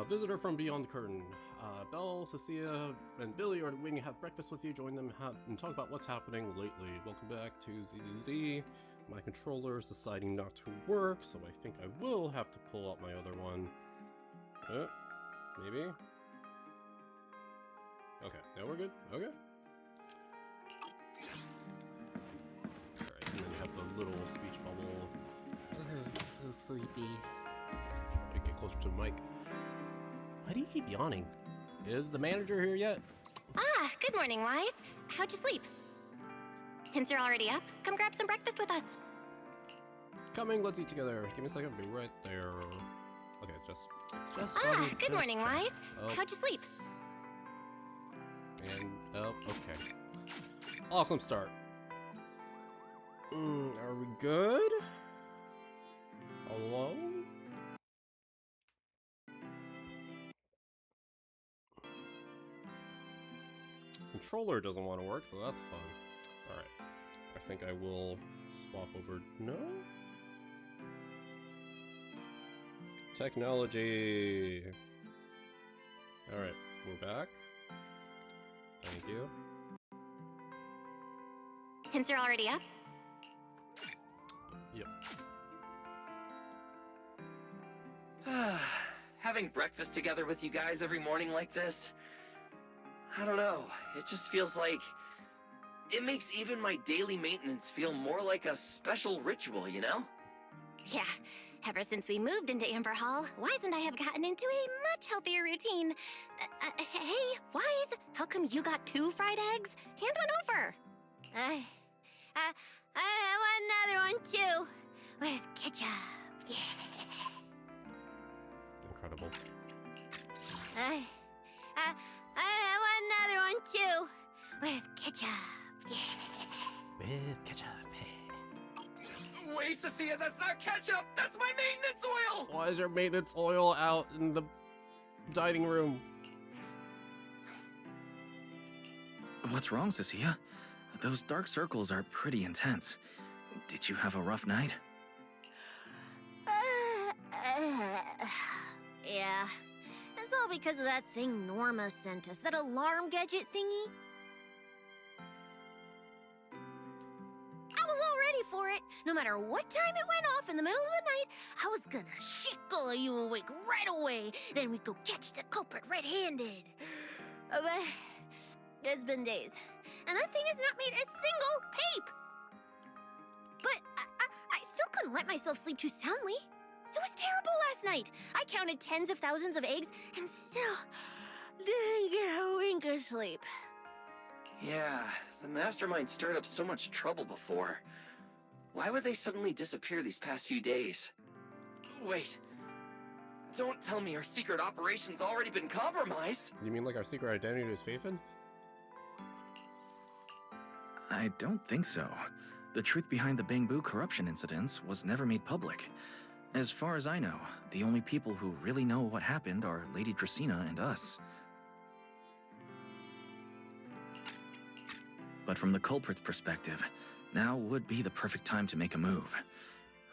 Visitor from beyond the curtain. Belle, Cecilia, and Billy are waiting to have breakfast with you. Join them and talk about what's happening lately. Welcome back to ZZZ. My controller is deciding not to work, so I think I will have to pull out my other one. Maybe? Okay, now we're good? Okay. Alright, and then you have the little speech bubble. So sleepy. Try to get closer to the mic. Why do you keep yawning? Is the manager here yet? Ah, good morning, Wise. How'd you sleep? Since you're already up, come grab some breakfast with us. Coming, let's eat together. Give me a second, I'll be right there. Okay, just good morning, check. Wise. Oh. How'd you sleep? And, oh, okay. Awesome start. Are we good? Hello? Controller doesn't want to work, so that's fun. Alright. I think I will swap over. No? Technology! Alright, we're back. Thank you. Since you're already up? Yep. Having breakfast together with you guys every morning like this, I don't know, it just feels like it makes even my daily maintenance feel more like a special ritual, you know? Yeah, ever since we moved into Amber Hall, Wise and I have gotten into a much healthier routine. Hey, Wise, how come you got 2 fried eggs? Hand one over. I want another one too, with ketchup. Yeah. Incredible. I want another one too, with ketchup. Yeah. With ketchup. Wait, Cecilia, that's not ketchup! That's my maintenance oil! Why is your maintenance oil out in the dining room? What's wrong, Cecilia? Those dark circles are pretty intense. Did you have a rough night? Yeah. It's all because of that thing Norma sent us, that alarm gadget thingy. I was all ready for it. No matter what time it went off in the middle of the night, I was gonna shake all of you awake right away. Then we'd go catch the culprit red-handed. But it's been days, and that thing has not made a single peep. But I still couldn't let myself sleep too soundly. It was terrible last night. I counted tens of thousands of eggs and still didn't get a wink of sleep. Yeah, the mastermind stirred up so much trouble before. Why would they suddenly disappear these past few days? Wait, don't tell me our secret operation's already been compromised! You mean like our secret identity is Faithin? I don't think so. The truth behind the Bangbu corruption incidents was never made public. As far as I know, the only people who really know what happened are Lady Dracaena and us. But from the culprit's perspective, now would be the perfect time to make a move.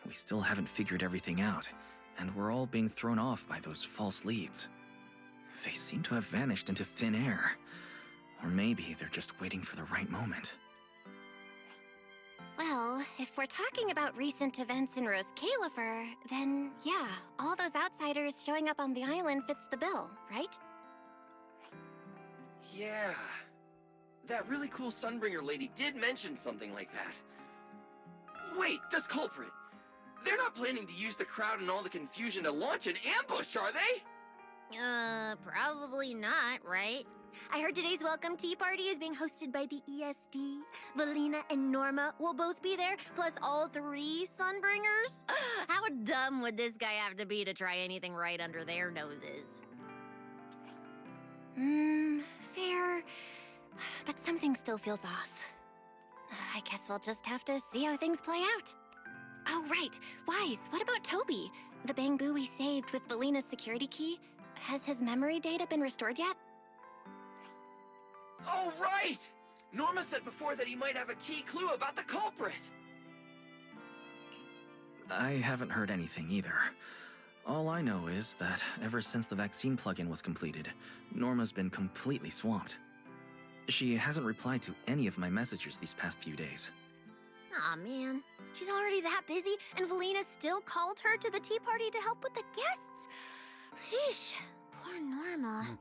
We still haven't figured everything out, and we're all being thrown off by those false leads. They seem to have vanished into thin air. Or maybe they're just waiting for the right moment. Well, if we're talking about recent events in Rose Califer, then yeah, all those outsiders showing up on the island fits the bill, right? Yeah. That really cool Sunbringer lady did mention something like that. Wait, this culprit! They're not planning to use the crowd and all the confusion to launch an ambush, are they? Probably not, right? I heard today's welcome tea party is being hosted by the ESD. Valina and Norma will both be there, plus all 3 Sunbringers. How dumb would this guy have to be to try anything right under their noses? Fair. But something still feels off. I guess we'll just have to see how things play out. Oh, right. Wise, what about Toby? The Bangbu we saved with Valina's security key? Has his memory data been restored yet? Oh, right! Norma said before that he might have a key clue about the culprit! I haven't heard anything either. All I know is that ever since the vaccine plugin was completed, Norma's been completely swamped. She hasn't replied to any of my messages these past few days. Aw, man. She's already that busy, and Valina still called her to the tea party to help with the guests. Sheesh. Poor Norma.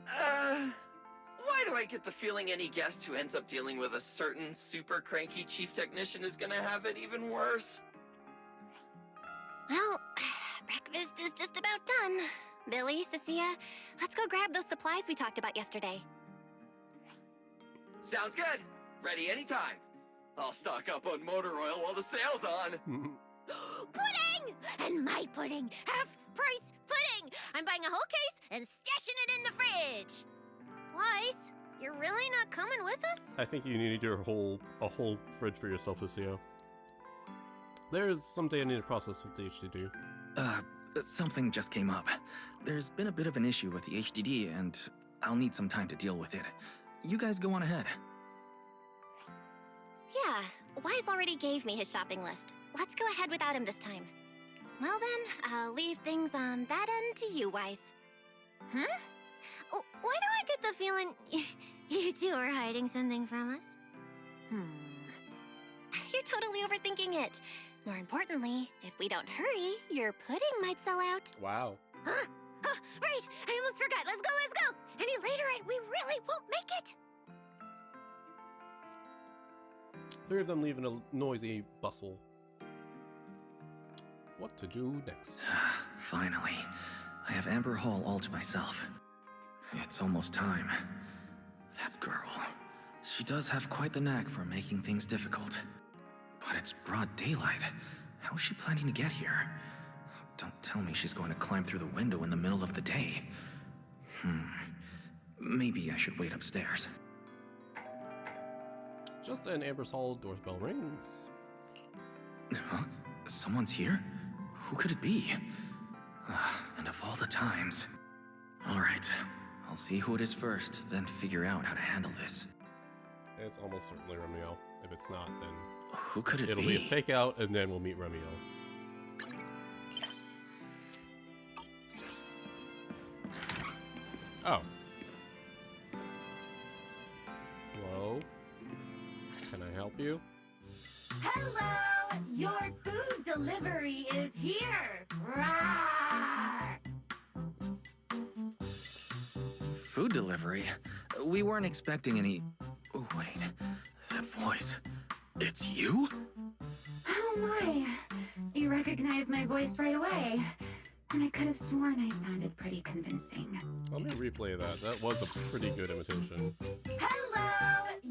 Why do I get the feeling any guest who ends up dealing with a certain super cranky chief technician is gonna have it even worse? Well, breakfast is just about done. Billy, Cecilia, let's go grab those supplies we talked about yesterday. Sounds good. Ready anytime. I'll stock up on motor oil while the sale's on. Pudding! And my pudding! Half-price pudding! I'm buying a whole case and stashing it in the fridge! Wise, you're really not coming with us? I think you need a whole fridge for yourself, Lucio. There's something I need to process with the HDD. Something just came up. There's been a bit of an issue with the HDD, and I'll need some time to deal with it. You guys go on ahead. Yeah, Wise already gave me his shopping list. Let's go ahead without him this time. Well then, I'll leave things on that end to you, Wise. Huh? Why do I get the feeling you two are hiding something from us? You're totally overthinking it. More importantly, if we don't hurry, your pudding might sell out. Wow. Huh? Oh, right! I almost forgot. Let's go! Any later and we really won't make it! Three of them leave in a noisy bustle. What to do next? Finally, I have Amber Hall all to myself. It's almost time. That girl, she does have quite the knack for making things difficult. But it's broad daylight. How is she planning to get here? Don't tell me she's going to climb through the window in the middle of the day. Maybe I should wait upstairs. Just then, Amber's Hall doorbell rings. Huh? Someone's here? Who could it be? And of all the times... Alright, I'll see who it is first, then figure out how to handle this. It's almost certainly Romeo. If it's not, then Who could it'll be a fake out, and then we'll meet Romeo. Oh. Hello? Can I help you? Hello! Your food delivery is here! Rawr! Food delivery? We weren't expecting any... Oh, wait. That voice. It's you? Oh my! You recognize my voice right away. And I could have sworn I sounded pretty convincing. Let me replay that. That was a pretty good imitation. Hello!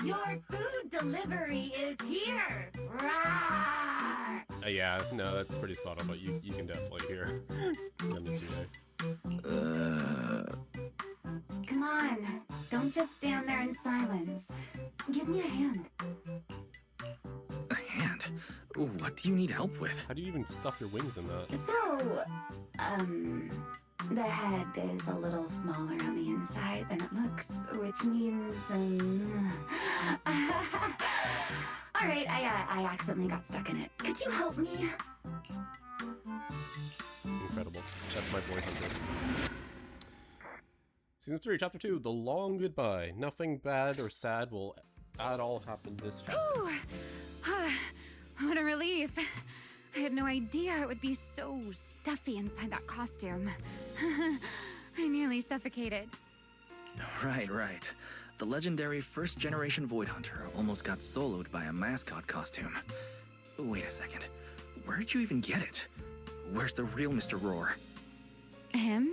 Your food delivery is here! Rawr! Yeah, no, that's pretty spot on, but you can definitely hear on the GA. Come on, don't just stand there in silence. Give me a hand. A hand? What do you need help with? How do you even stuff your wings in that? So, the head is a little smaller on the inside than it looks, which means, Alright, I accidentally got stuck in it. Could you help me? Incredible. That's my boy Hunter. Season 3, Chapter 2, The Long Goodbye. Nothing bad or sad will at all happen this chapter. What a relief. I had no idea it would be so stuffy inside that costume. I nearly suffocated. Right. The legendary first-generation Void Hunter almost got soloed by a mascot costume. Wait a second. Where'd you even get it? Where's the real Mr. Roar? Him?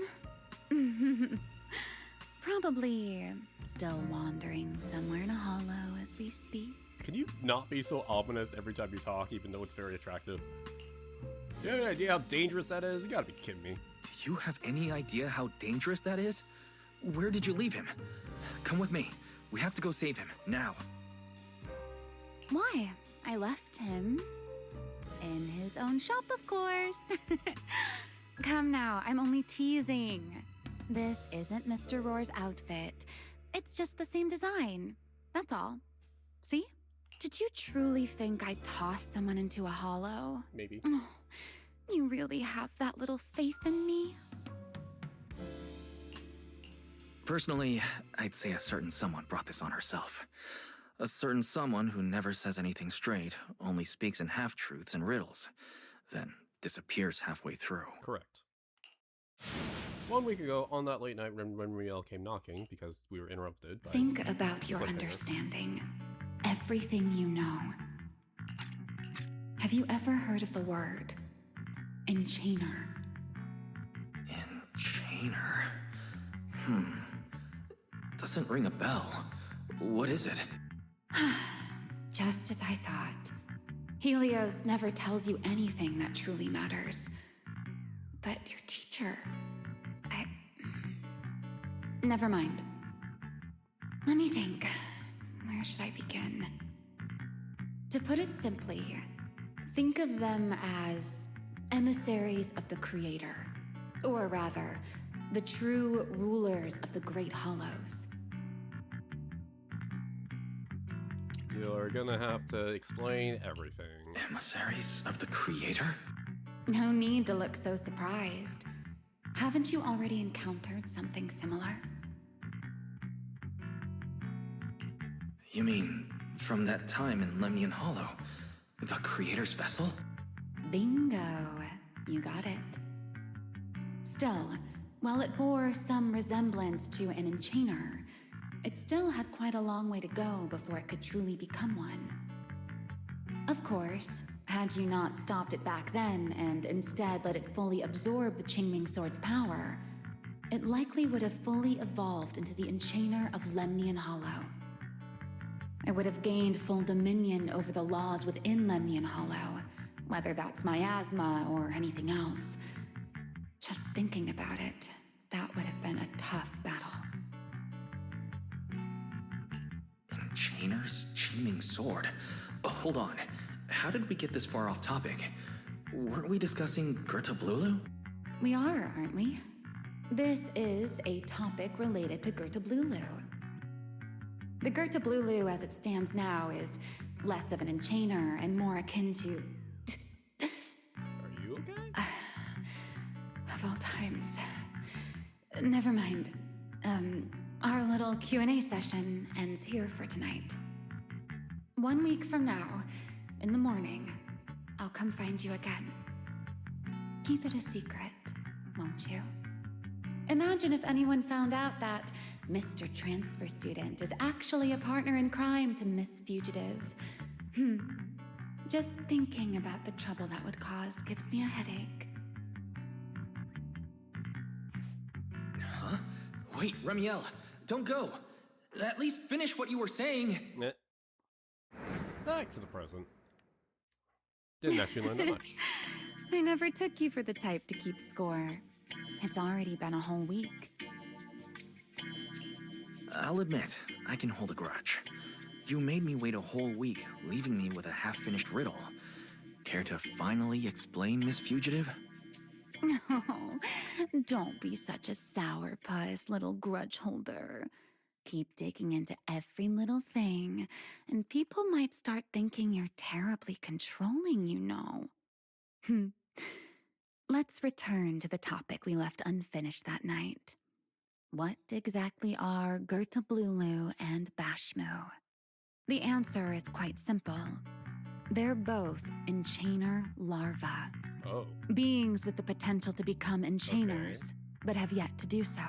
Probably still wandering somewhere in a hollow as we speak. Can you not be so ominous every time you talk, even though it's very attractive? Do you have any idea how dangerous that is? You gotta be kidding me. Do you have any idea how dangerous that is? Where did you leave him? Come with me. We have to go save him, now. Why? I left him in his own shop, of course. Come now, I'm only teasing. This isn't Mr. Roar's outfit. It's just the same design. That's all. See? Did you truly think I'd toss someone into a hollow? Maybe. Oh, You really have that little faith in me? Personally, I'd say a certain someone brought this on herself. A certain someone who never says anything straight, only speaks in half-truths and riddles, then disappears halfway through. Correct. 1 week ago, on that late night when Riel came knocking, because we were interrupted by... Think about your cliffhanger. understanding. Everything you know. Have you ever heard of the word enchainer? Enchainer? Doesn't ring a bell. What is it? Just as I thought. Helios never tells you anything that truly matters. But your teacher... Never mind. Let me think. Where should I begin? To put it simply, think of them as emissaries of the Creator. Or rather, the true rulers of the Great Hollows. You're gonna have to explain everything. Emissaries of the Creator? No need to look so surprised. Haven't you already encountered something similar? You mean, from that time in Lemnian Hollow? The Creator's vessel? Bingo. You got it. Still, while it bore some resemblance to an enchainer, it still had quite a long way to go before it could truly become one. Of course, had you not stopped it back then and instead let it fully absorb the Qingming Sword's power, it likely would have fully evolved into the Enchainer of Lemnian Hollow. It would have gained full dominion over the laws within Lemnian Hollow, whether that's miasma or anything else. Just thinking about it, that would have been a tough battle. Enchainer's Qingming Sword? Hold on. How did we get this far off topic? Weren't we discussing Gerta Blulu? We are, aren't we? This is a topic related to Gerta Blulu. The Gerta Blulu as it stands now is less of an enchainer and more akin to... Are you okay? Of all times. Never mind. Our little Q&A session ends here for tonight. 1 week from now, in the morning, I'll come find you again. Keep it a secret, won't you? Imagine if anyone found out that Mr. Transfer Student is actually a partner in crime to Miss Fugitive. Just thinking about the trouble that would cause gives me a headache. Huh? Wait, Remiel, don't go. At least finish what you were saying. Eh. Back to the present. Didn't actually learn that much. I never took you for the type to keep score. It's already been a whole week. I'll admit, I can hold a grudge. You made me wait a whole week, leaving me with a half-finished riddle. Care to finally explain, Miss Fugitive? No, don't be such a sourpuss, little grudge holder. Keep digging into every little thing, and people might start thinking you're terribly controlling, you know. Let's return to the topic we left unfinished that night. What exactly are Gerta Blulu and Bashmu? The answer is quite simple. They're both enchainer larvae. Oh. Beings with the potential to become enchainers, but have yet to do so.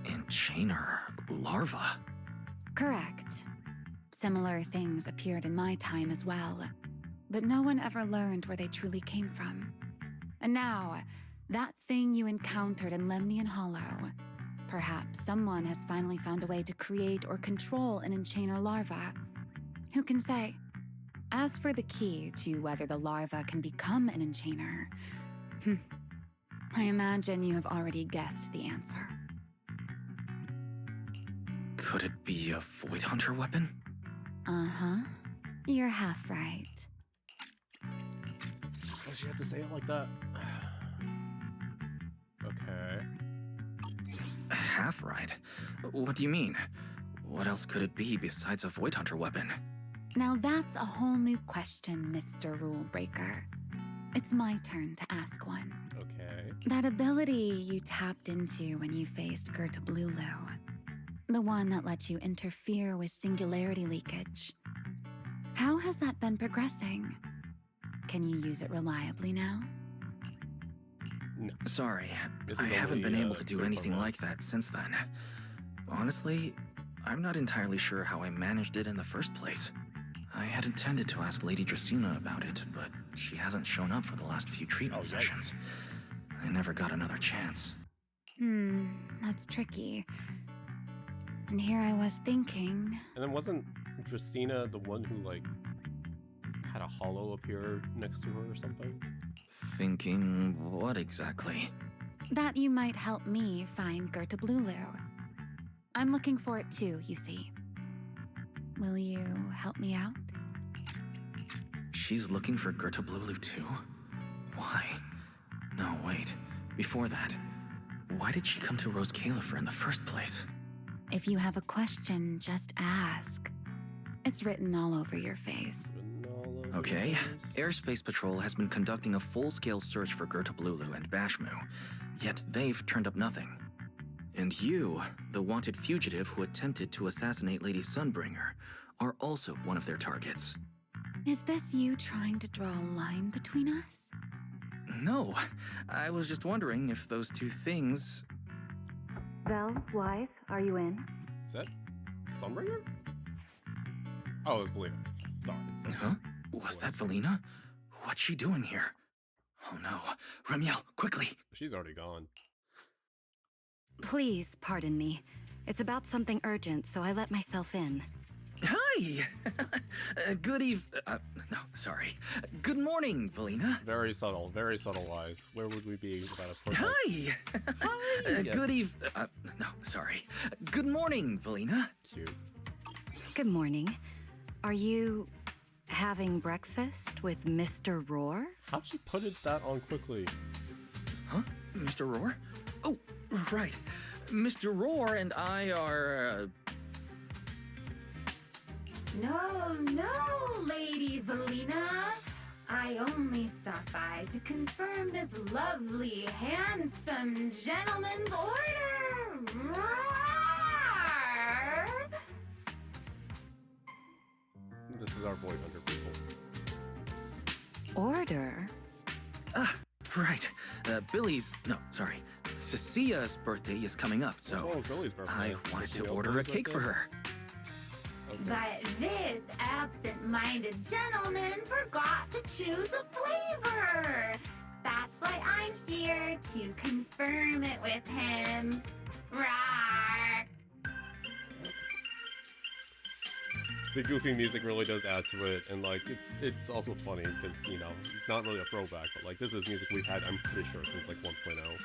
Enchainer larva? Correct. Similar things appeared in my time as well, but no one ever learned where they truly came from. And now, that thing you encountered in Lemnian Hollow, perhaps someone has finally found a way to create or control an enchainer larva. Who can say? As for the key to whether the larva can become an enchainer, I imagine you have already guessed the answer. Could it be a Void Hunter weapon? Uh-huh. You're half right. Why'd you have to say it like that? Okay. Half right? What do you mean? What else could it be besides a Void Hunter weapon? Now that's a whole new question, Mr. Rule Breaker. It's my turn to ask one. Okay. That ability you tapped into when you faced Gerta Blulu. The one that lets you interfere with singularity leakage. How has that been progressing? Can you use it reliably now? No. Sorry, This I is haven't only, been able to do third anything month. like that since then. Honestly, I'm not entirely sure how I managed it in the first place. I had intended to ask Lady Dracena about it, but she hasn't shown up for the last few treatment Oh, yikes. sessions. I never got another chance. That's tricky. And here I was thinking... And then wasn't Dracena the one who, like, had a hollow appear next to her or something? Thinking what exactly? that you might help me find Gerta Blulu. I'm looking for it too, you see. Will you help me out? She's looking for Gerta Blulu too? Why? No, wait. Before that, why did she come to Rose Califer in the first place? If you have a question, just ask. It's written all over your face. Okay, Airspace Patrol has been conducting a full-scale search for Gerta Blulu and Bashmu, yet they've turned up nothing. And you, the wanted fugitive who attempted to assassinate Lady Sunbringer, are also one of their targets. Is this you trying to draw a line between us? No, I was just wondering if those two things... Vel, wife, are you in? Is that Sunbringer? Oh, it's Belina. Sorry. Huh? Was that Valina? What's she doing here? Oh no. Remiel, quickly! She's already gone. Please pardon me. It's about something urgent, so I let myself in. Hi! Good no, sorry. Good morning, Valina. Very subtle lies. Where would we be without a portrait? Hi! No, sorry. Good morning, Valina. Cute. Good morning. Are you having breakfast with Mr. Roar? How'd she put it that on quickly? Huh? Mr. Roar? Oh, right. Mr. Roar and I are, No, Lady Valina. I only stopped by to confirm this lovely, handsome gentleman's order. Roar! This is our boy hunter people. Order? right. Cecia's birthday is coming up, so Oh, Billy's birthday. I Does wanted she to know order a Billy's cake for birthday? her. Okay. But this absent-minded gentleman forgot to choose a flavor. That's why I'm here to confirm it with him. Roar! The goofy music really does add to it, and like it's also funny because not really a throwback, but like this is music we've had, I'm pretty sure, since like 1.0.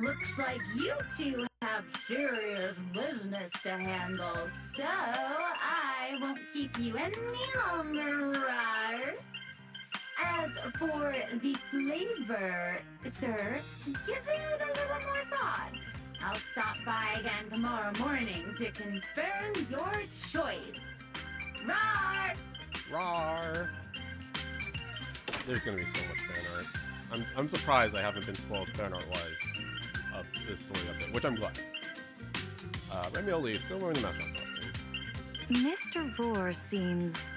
Looks like you two have serious business to handle, so I won't keep you any longer, Roar. As for the flavor, sir, give it a little more thought. I'll stop by again tomorrow morning to confirm your choice. Roar! Rawr! There's gonna be so much fan art. I'm surprised I haven't been spoiled fan art wise of this story update, which I'm glad. Remiel still wearing the mascot costume. Mr. Roar seems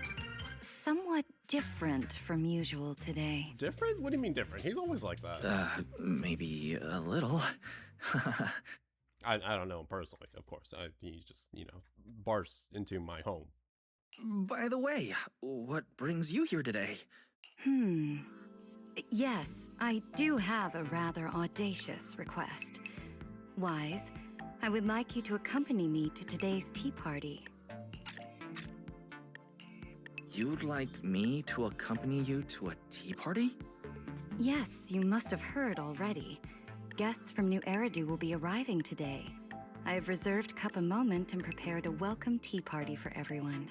somewhat different from usual today. Different? What do you mean different? He's always like that. Maybe a little. I don't know him personally, of course. He just, barged into my home. By the way, what brings you here today? Yes, I do have a rather audacious request. Wise, I would like you to accompany me to today's tea party. You'd like me to accompany you to a tea party? Yes, you must have heard already. Guests from New Eridu will be arriving today. I have reserved Cup a Moment and prepared a welcome tea party for everyone.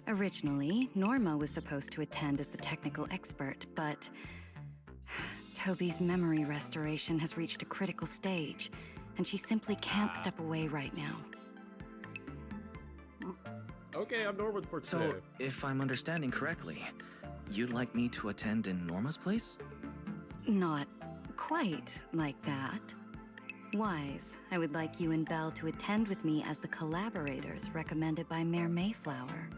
Originally, Norma was supposed to attend as the technical expert, but Toby's memory restoration has reached a critical stage, and she simply can't step away right now. Okay, I'm Norman for So, today. if I'm understanding correctly, you'd like me to attend in Norma's place? Not quite like that. Wise, I would like you and Belle to attend with me as the collaborators recommended by Mayor Mayflower.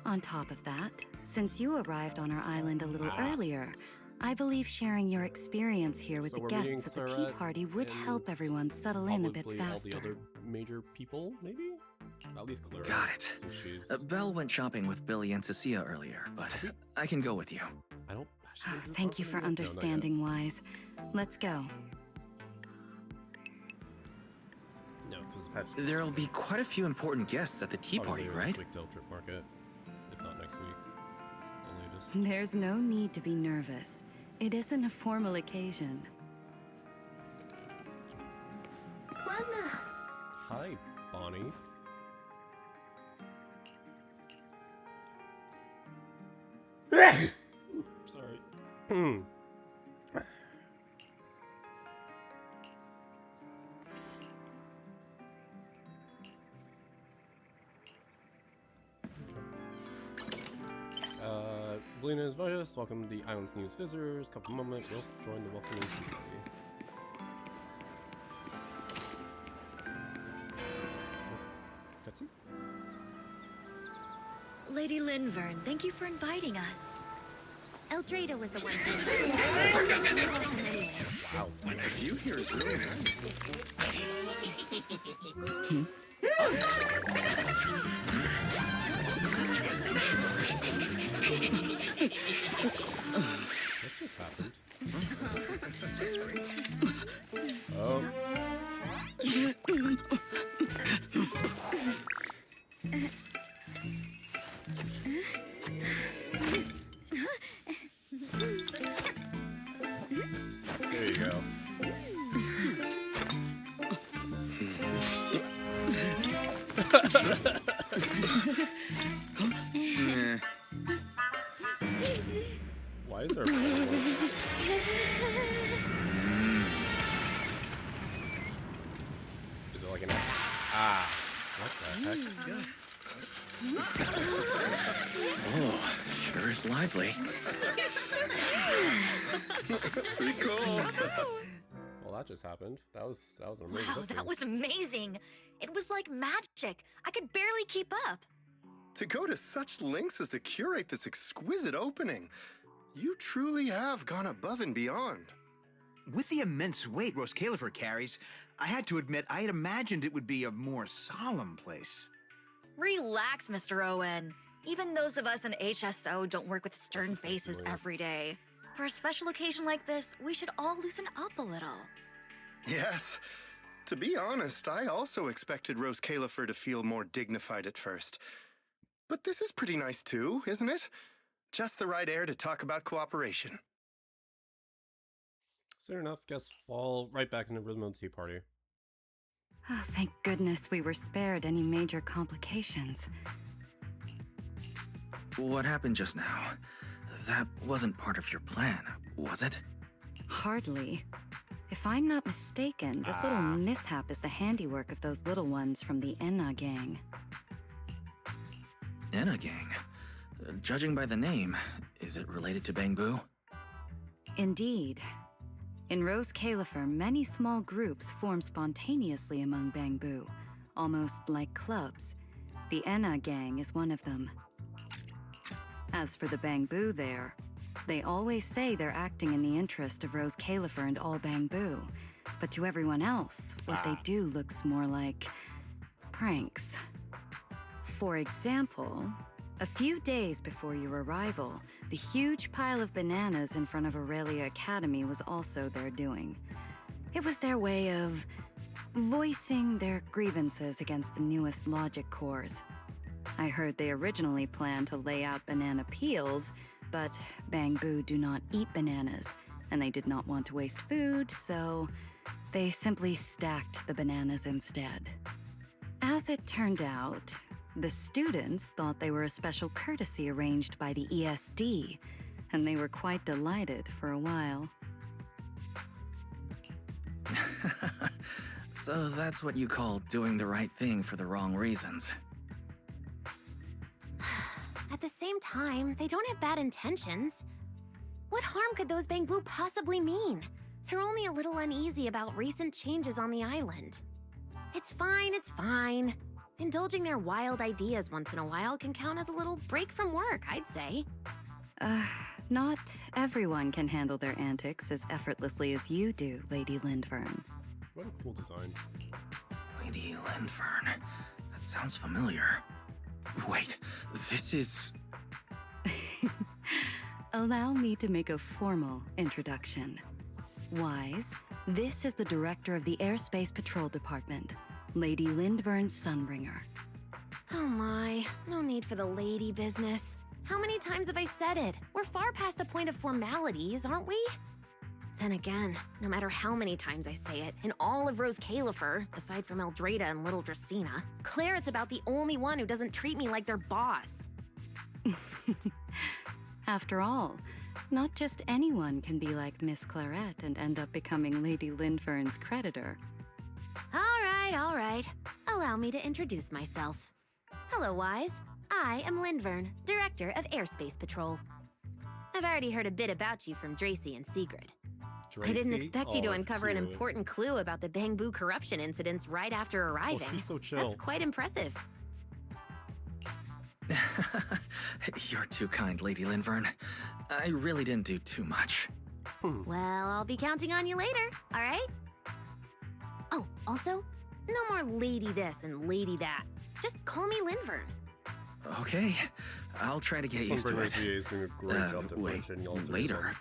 On top of that, since you arrived on our island a little earlier, I believe sharing your experience here with So the we're meeting guests at the tea Claret party would and help everyone settle in a bit Probably faster. all the other major people, maybe? At least Claret. Got it. Since she's... Belle went shopping with Billy and Cecilia earlier, but I can go with you. I don't... Thank you for understanding, Wise. Let's go. No, because Patch... There'll be quite a few important guests at the tea party, right? Wicktail Trip Market, if not next week. The latest. There's no need to be nervous. It isn't a formal occasion. Hi, Bonnie. Sorry. Belina is Vitus. Welcome to the island's newest visitors. Couple moment, we'll join the welcoming community. Cutscene? Lady Linvern, thank you for inviting us. Eldrada was the one Wow. The view here is really nice. What just happened? Oh. There you go. Why is there a Is it like an what the heck? Oh, sure is lively. Pretty cool. Well, that just happened. That was an amazing Wow, cutscene. that was amazing. It was like magic. I could barely keep up. To go to such lengths as to curate this exquisite opening, you truly have gone above and beyond. With the immense weight Rose Califer carries, I had to admit I had imagined it would be a more solemn place. Relax, Mr. Owen. Even those of us in HSO don't work with stern faces every day. For a special occasion like this, we should all loosen up a little. Yes. To be honest, I also expected Rose Califer to feel more dignified at first. But this is pretty nice too, isn't it? Just the right air to talk about cooperation. Soon enough, guests fall right back into the rhythm of the tea party. Oh, thank goodness we were spared any major complications. What happened just now? That wasn't part of your plan, was it? Hardly. If I'm not mistaken, this little mishap is the handiwork of those little ones from the Enna gang. Enna gang? Judging by the name, is it related to Bangbu? Indeed. In Rose Califer, many small groups form spontaneously among Bangbu, almost like clubs. The Enna gang is one of them. As for the Bangbu there, they always say they're acting in the interest of Rose Califer and all Bangbu, but to everyone else, what they do looks more like pranks. For example, a few days before your arrival, the huge pile of bananas in front of Aurelia Academy was also their doing. It was their way of voicing their grievances against the newest logic cores. I heard they originally planned to lay out banana peels, but Bangbu do not eat bananas, and they did not want to waste food, so they simply stacked the bananas instead. As it turned out, the students thought they were a special courtesy arranged by the ESD, and they were quite delighted for a while. So that's what you call doing the right thing for the wrong reasons. At the same time, they don't have bad intentions. What harm could those Bangbu possibly mean? They're only a little uneasy about recent changes on the island. It's fine, it's fine. Indulging their wild ideas once in a while can count as a little break from work, I'd say. Not everyone can handle their antics as effortlessly as you do, Lady Lindvern. What a cool design. Lady Lindvern. That sounds familiar. Wait, this is... Allow me to make a formal introduction. Wise, this is the director of the Airspace Patrol Department, Lady Lindvern Sunbringer. Oh my, no need for the lady business. How many times have I said it? We're far past the point of formalities, aren't we? Then again, no matter how many times I say it, in all of Rose Califer, aside from Eldrada and Little Dristina, Claret's about the only one who doesn't treat me like their boss. After all, not just anyone can be like Miss Claret and end up becoming Lady Lindvern's creditor. All right. Allow me to introduce myself. Hello, Wise. I am Lindvern, Director of Airspace Patrol. I've already heard a bit about you from Dracy and Sigrid. I didn't expect you to uncover an important clue about the Bangbu corruption incidents right after arriving. Oh, she's so chill. That's quite impressive. You're too kind, Lady Lindvern. I really didn't do too much. Well, I'll be counting on you later, all right? Oh, also, no more lady this and lady that. Just call me Lindvern. Okay, I'll try to get used to it. Is doing a great job Wait, differentiating all three. later?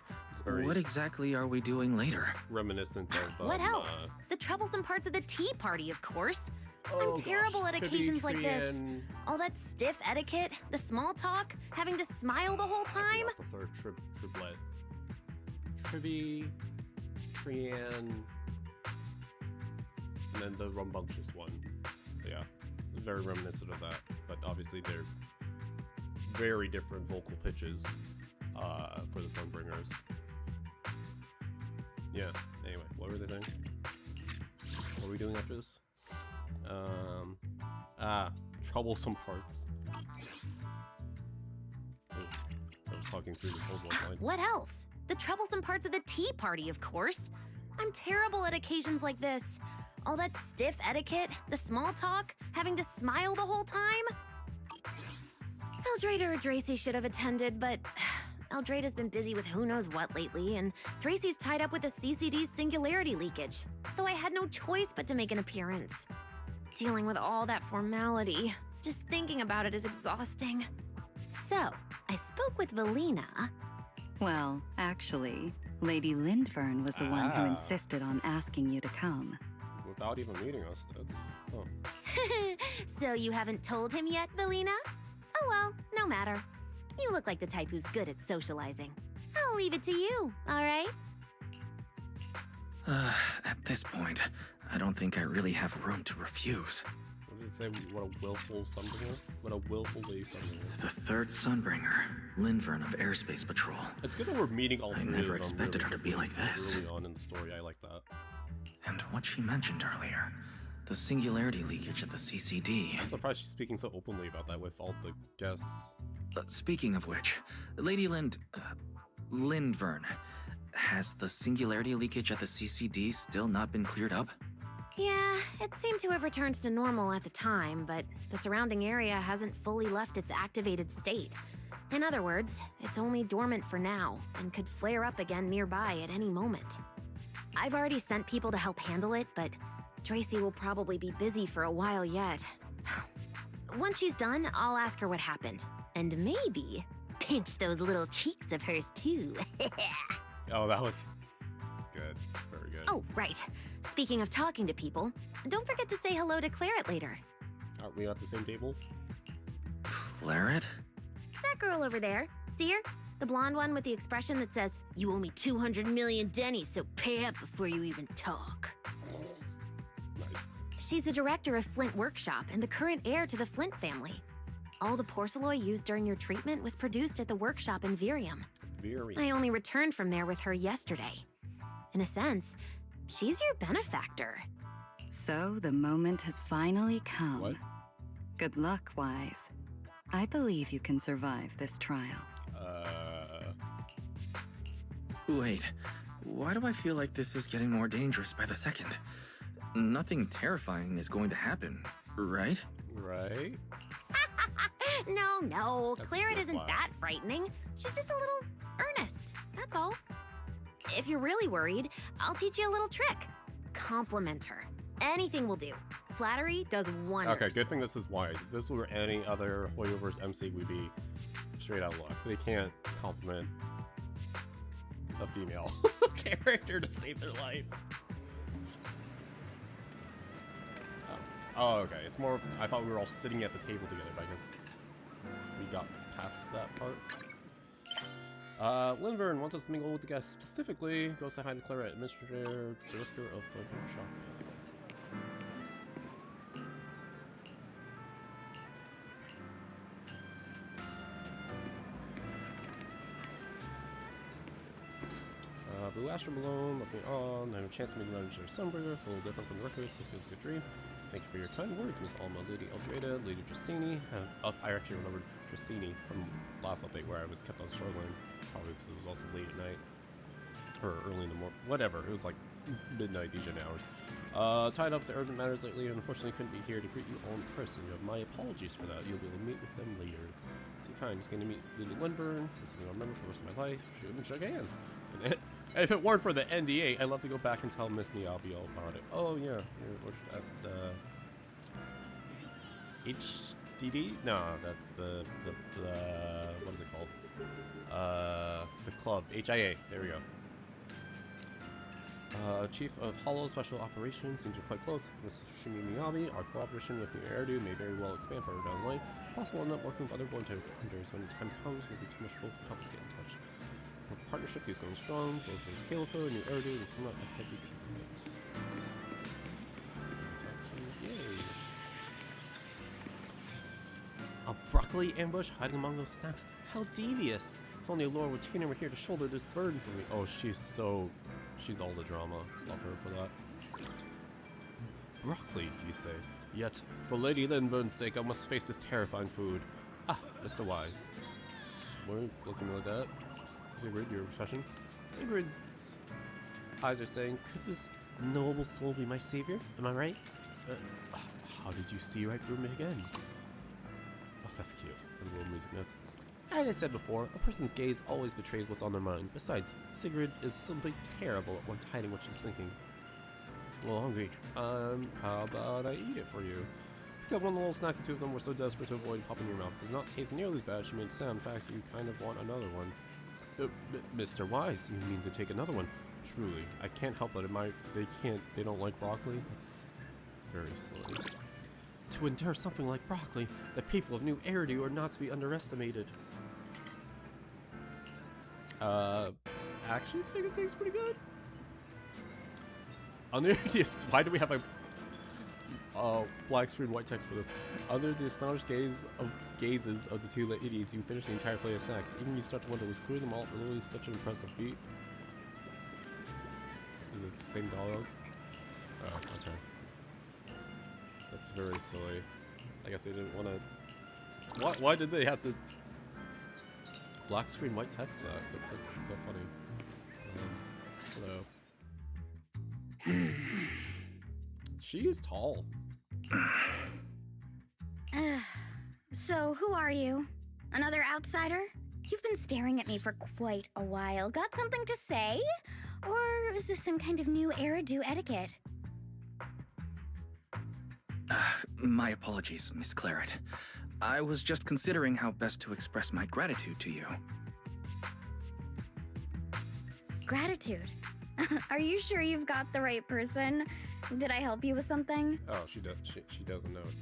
Very What exactly are we doing later? reminiscent of What else? The troublesome parts of the tea party, of course. oh I'm terrible gosh, at occasions like this. Trivian. All that stiff etiquette, the small talk, having to smile the whole I time. forgot the third triplet. Trian, and then the rambunctious one. Yeah, very reminiscent of that, but obviously they're very different vocal pitches for the Sunbringers. Yeah, anyway, what were they saying? What are we doing after this? Troublesome parts. Oh, I was talking through this whole one line. What else? The troublesome parts of the tea party, of course. I'm terrible at occasions like this. All that stiff etiquette, the small talk, having to smile the whole time. Eldrada or Dracy should have attended, but Eldrada's been busy with who knows what lately, and Dracy's tied up with the CCD's singularity leakage, so I had no choice but to make an appearance. Dealing with all that formality, just thinking about it is exhausting. So, I spoke with Valina. Well, actually, Lady Lindvern was the one who Ah. insisted on asking you to come. Without even meeting us, that's... Oh. So you haven't told him yet, Valina? Oh well, no matter. You look like the type who's good at socializing. I'll leave it to you, all right? At this point, I don't think I really have room to refuse. What did it say? What a willful Sunbringer? What a willful lady Sunbringer. The third Sunbringer, Lindvern of Airspace Patrol. It's good that we're meeting all I three of never them expected really her to be like this. early on in the story. I like that. And what she mentioned earlier, the singularity leakage at the CCD. I'm surprised she's speaking so openly about that with all the guests. Speaking of which, Lady Lindvern, has the singularity leakage at the CCD still not been cleared up? Yeah, it seemed to have returned to normal at the time, but the surrounding area hasn't fully left its activated state. In other words, it's only dormant for now, and could flare up again nearby at any moment. I've already sent people to help handle it, but Dracy will probably be busy for a while yet. Once she's done, I'll ask her what happened. And maybe pinch those little cheeks of hers too. Oh, that's good. Very good. Oh, right. Speaking of talking to people, don't forget to say hello to Claret later. Aren't we at the same table? Claret? That girl over there. See her? The blonde one with the expression that says, "You owe me 200 million dennies, so pay up before you even talk." Nice. She's the director of Flint Workshop and the current heir to the Flint family. All the porcelain used during your treatment was produced at the workshop in Virium. Very. I only returned from there with her yesterday. In a sense, she's your benefactor. So the moment has finally come. What? Good luck, Wise. I believe you can survive this trial. Wait, why do I feel like this is getting more dangerous by the second? Nothing terrifying is going to happen, right? Right? No, That's Claret good isn't laugh. that frightening. She's just a little earnest, that's all. If you're really worried, I'll teach you a little trick. Compliment her. Anything will do. Flattery does wonders. Okay, good thing this is wise. If this were any other Hoyoverse MC, we'd be straight out of luck. They can't compliment a female character to save their life. Oh, okay. It's more. I thought we were all sitting at the table together, but I guess we got past that part. Linvern wants us to mingle with the guests. Specifically, go say hi to Claret, Administrator, Director of the Workshop. Blue Astro Malone, let me on. I have a chance to meet Legendary Sunburger, a little different from the records, so it feels like a dream. Thank you for your kind words, Miss Alma, Lady Eldreda, Lady Dracini. I actually remembered Dracini from last update where I was kept on struggling. Probably because it was also late at night. Or early in the morning. Whatever. It was like midnight DJ hours. Tied up with the urgent matters lately and unfortunately couldn't be here to greet you all in person. You have my apologies for that. You'll be able to meet with them later. Too kind. Just going to meet Lily Linburn. This is something I'll remember for the rest of my life. Shoot and shake hands. And if it weren't for the NDA, I'd love to go back and tell Miss Niabi all about it. Oh, yeah. You're at HDD? No, that's the what is it called? The club. HIA. There we go. Chief of Hollow Special Operations, seems you're quite close. Mr. Shimi Miyabi, our cooperation with the Eridu may very well expand further down the line. Possible end up working with other volunteers when the time comes. Will be too much both to help us get in touch. Our partnership is going strong. Both as Calipho and New Eridu will come out ahead because of it. Yay! A broccoli ambush hiding among those snacks. How devious! If only Laura Retainer were here to shoulder this burden for me. Oh, she's all the drama. Love her for that. Broccoli, you say? Yet, for Lady Linvern's sake, I must face this terrifying food. Ah, Mr. Wise. Why are you looking like that? Sigrid, your obsession? Sigrid's eyes are saying, could this noble soul be my savior? Am I right? How did you see right through me again? Oh, that's cute. And little music notes. As I said before, a person's gaze always betrays what's on their mind. Besides, Sigrid is simply terrible at hiding what she's thinking. A little hungry. How about I eat it for you? Pick up one of the little snacks the two of them were so desperate to avoid popping in your mouth. It does not taste nearly as bad as she made it sound. In fact, you kind of want another one. Mr. Wise, you mean to take another one? Truly, I can't help it. They don't like broccoli? That's very silly. To endure something like broccoli, the people of New Eridu are not to be underestimated. Actually, I think it tastes pretty good. Under the why do we have a black screen white text for this? Under the astonished gazes of the two ladies, you finish the entire plate of snacks. Even you start to wonder, was clearing them all really such an impressive feat? Is it the same dialogue? Oh, okay. That's very silly. I guess they didn't want to. Why did they have to black screen white text that? That's so funny. Hello. She is tall. So, who are you? Another outsider? You've been staring at me for quite a while. Got something to say? Or is this some kind of new Eridu etiquette? My apologies, Miss Claret. I was just considering how best to express my gratitude to you. Gratitude? Are you sure you've got the right person? Did I help you with something? Oh, she doesn't know it.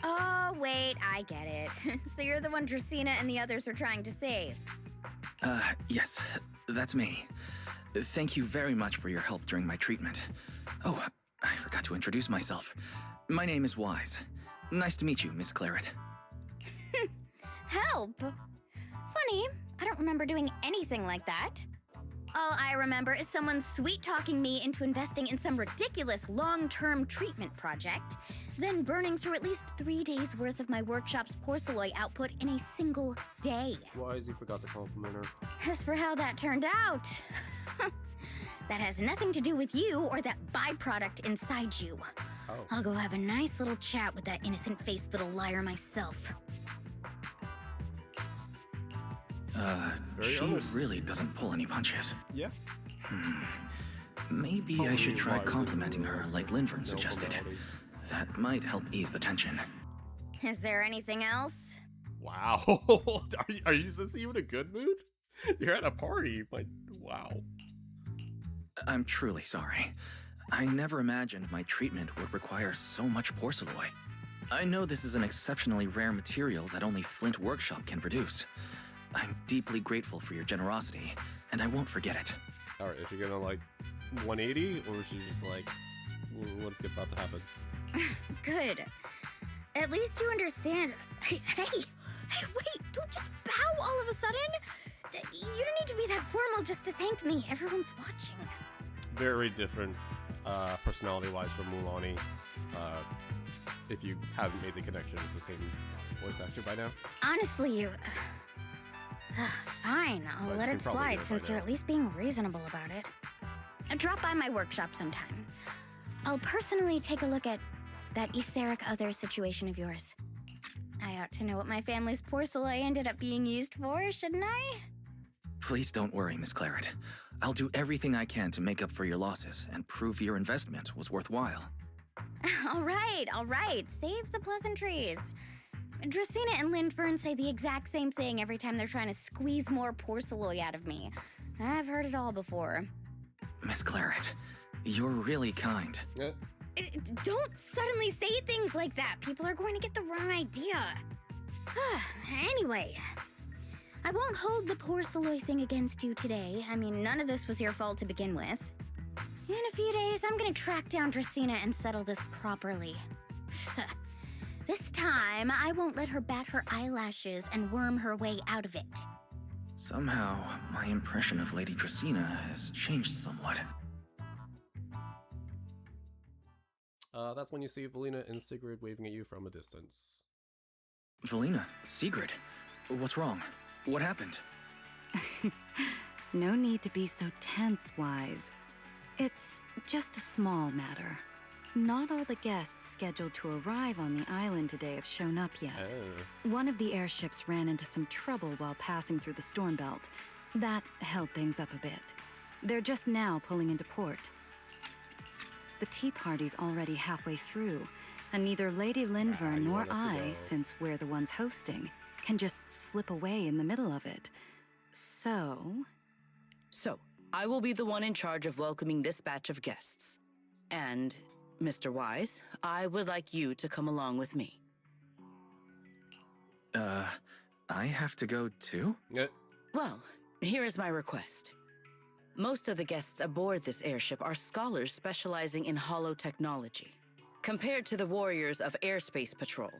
Oh, wait, I get it. So you're the one Dracina and the others are trying to save. Yes, that's me. Thank you very much for your help during my treatment. Oh, I forgot to introduce myself. My name is Wise. Nice to meet you, Miss Claret. Help? Funny, I don't remember doing anything like that. All I remember is someone sweet-talking me into investing in some ridiculous long-term treatment project, then burning through at least 3 days' worth of my workshop's porcelain output in a single day. Why is you forgot to compliment her? As for how that turned out, that has nothing to do with you or that byproduct inside you. Oh. I'll go have a nice little chat with that innocent-faced little liar myself. Very She honest. really doesn't pull any punches. Yeah. Maybe I Probably should try why complimenting we her were like Linfern no suggested. formality. That might help ease the tension. Is there anything else? Wow. are you just even a good mood? You're at a party. Like, wow. I'm truly sorry. I never imagined my treatment would require so much porcelain. I know this is an exceptionally rare material that only Flint Workshop can produce. I'm deeply grateful for your generosity, and I won't forget it. Alright, is she gonna like 180 or is she just like, what's about to happen? Good. At least you understand. Hey, wait, don't just bow all of a sudden. You don't need to be that formal just to thank me. Everyone's watching. Very different personality-wise from Mulani. If you haven't made the connection, it's the same voice actor by now. Honestly, you... fine, I'll But let you it can probably slide do it by since you're now. at least being reasonable about it. Drop by my workshop sometime. I'll personally take a look at that etheric other situation of yours. I ought to know what my family's porcelain ended up being used for, shouldn't I? Please don't worry, Miss Claret. I'll do everything I can to make up for your losses and prove your investment was worthwhile. All right. Save the pleasantries. Dracena and Lindfern say the exact same thing every time they're trying to squeeze more porcelain out of me. I've heard it all before. Miss Claret, you're really kind. Yeah. Don't suddenly say things like that. People are going to get the wrong idea. Anyway, I won't hold the porcelain thing against you today. I mean, none of this was your fault to begin with. In a few days, I'm gonna track down Dracena and settle this properly. This time, I won't let her bat her eyelashes and worm her way out of it. Somehow, my impression of Lady Dracena has changed somewhat. That's when you see Valina and Sigrid waving at you from a distance. Valina, Sigrid, what's wrong? What happened? No need to be so tense, Wise. It's just a small matter. Not all the guests scheduled to arrive on the island today have shown up yet. Oh. One of the airships ran into some trouble while passing through the storm belt. That held things up a bit. They're just now pulling into port. The tea party's already halfway through, and neither Lady Lindver you nor want us to I, go. since we're the ones hosting, can just slip away in the middle of it. So, I will be the one in charge of welcoming this batch of guests. And, Mr. Wise, I would like you to come along with me. I have to go too? Yeah. Well, here is my request. Most of the guests aboard this airship are scholars specializing in holotechnology. Compared to the warriors of Airspace Patrol,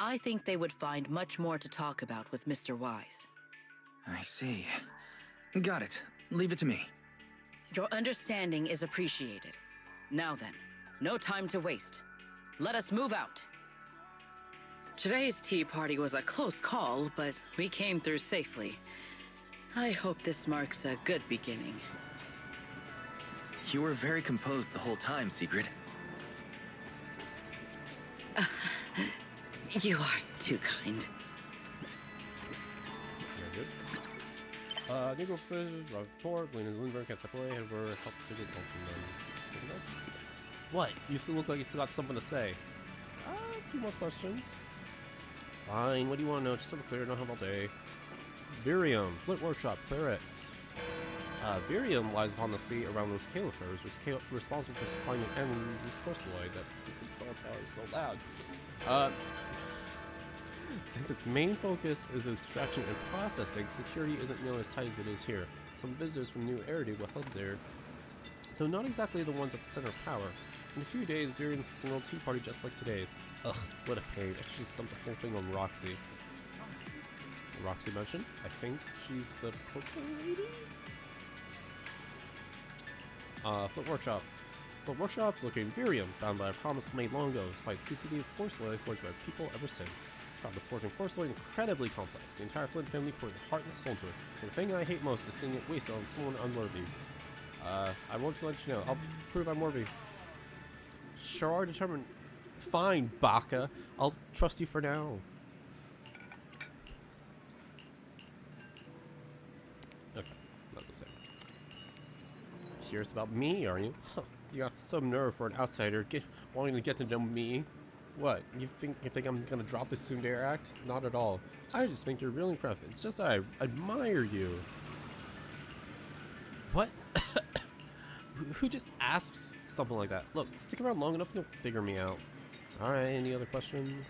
I think they would find much more to talk about with Mr. Wise. I see. Got it. Leave it to me. Your understanding is appreciated. Now then, no time to waste. Let us move out. Today's tea party was a close call, but we came through safely. I hope this marks a good beginning. You were very composed the whole time, Sigrid. You are too kind. Very good. Negro Fizz, Rob Port, Lena Lindbergh, Cat Seplay, Hedber, Help Sigrid, Ultimate. What? You still look like you still got something to say. A few more questions. Fine, what do you want to know? Just so we're clear, don't have all day. Virium, Flint Workshop, Claret. Virium lies upon the sea around those califers, responsible for supplying an end porcelain. That stupid bell tower is so loud. Since its main focus is extraction and processing, security isn't nearly as tight as it is here. Some visitors from New Eridu will help there, though not exactly the ones at the center of power. In a few days, Virium's hosting a little tea party just like today's. Ugh, what a pain. I should just dump the whole thing on Roxy. Roxy mentioned? I think she's the purple lady? Foot Workshop. Foot Workshop's located in Virium, found by a promise made long ago, despite CCD porcelain forged by people ever since. Proud of forging porcelain incredibly complex. The entire Flint family poured their heart and soul to it. So the thing I hate most is seeing it wasted on someone unworthy. I won't let you know. I'll prove I'm worthy. Sure are determined. Fine, Baka. I'll trust you for now. Okay, not the same. Curious about me, are you? Huh, you got some nerve for an outsider wanting to get to know me. What, you think I'm gonna drop this tsundere act? Not at all. I just think you're really impressive. It's just that I admire you. What? Who just asks something like that? Look, stick around long enough and you'll figure me out. Alright, any other questions?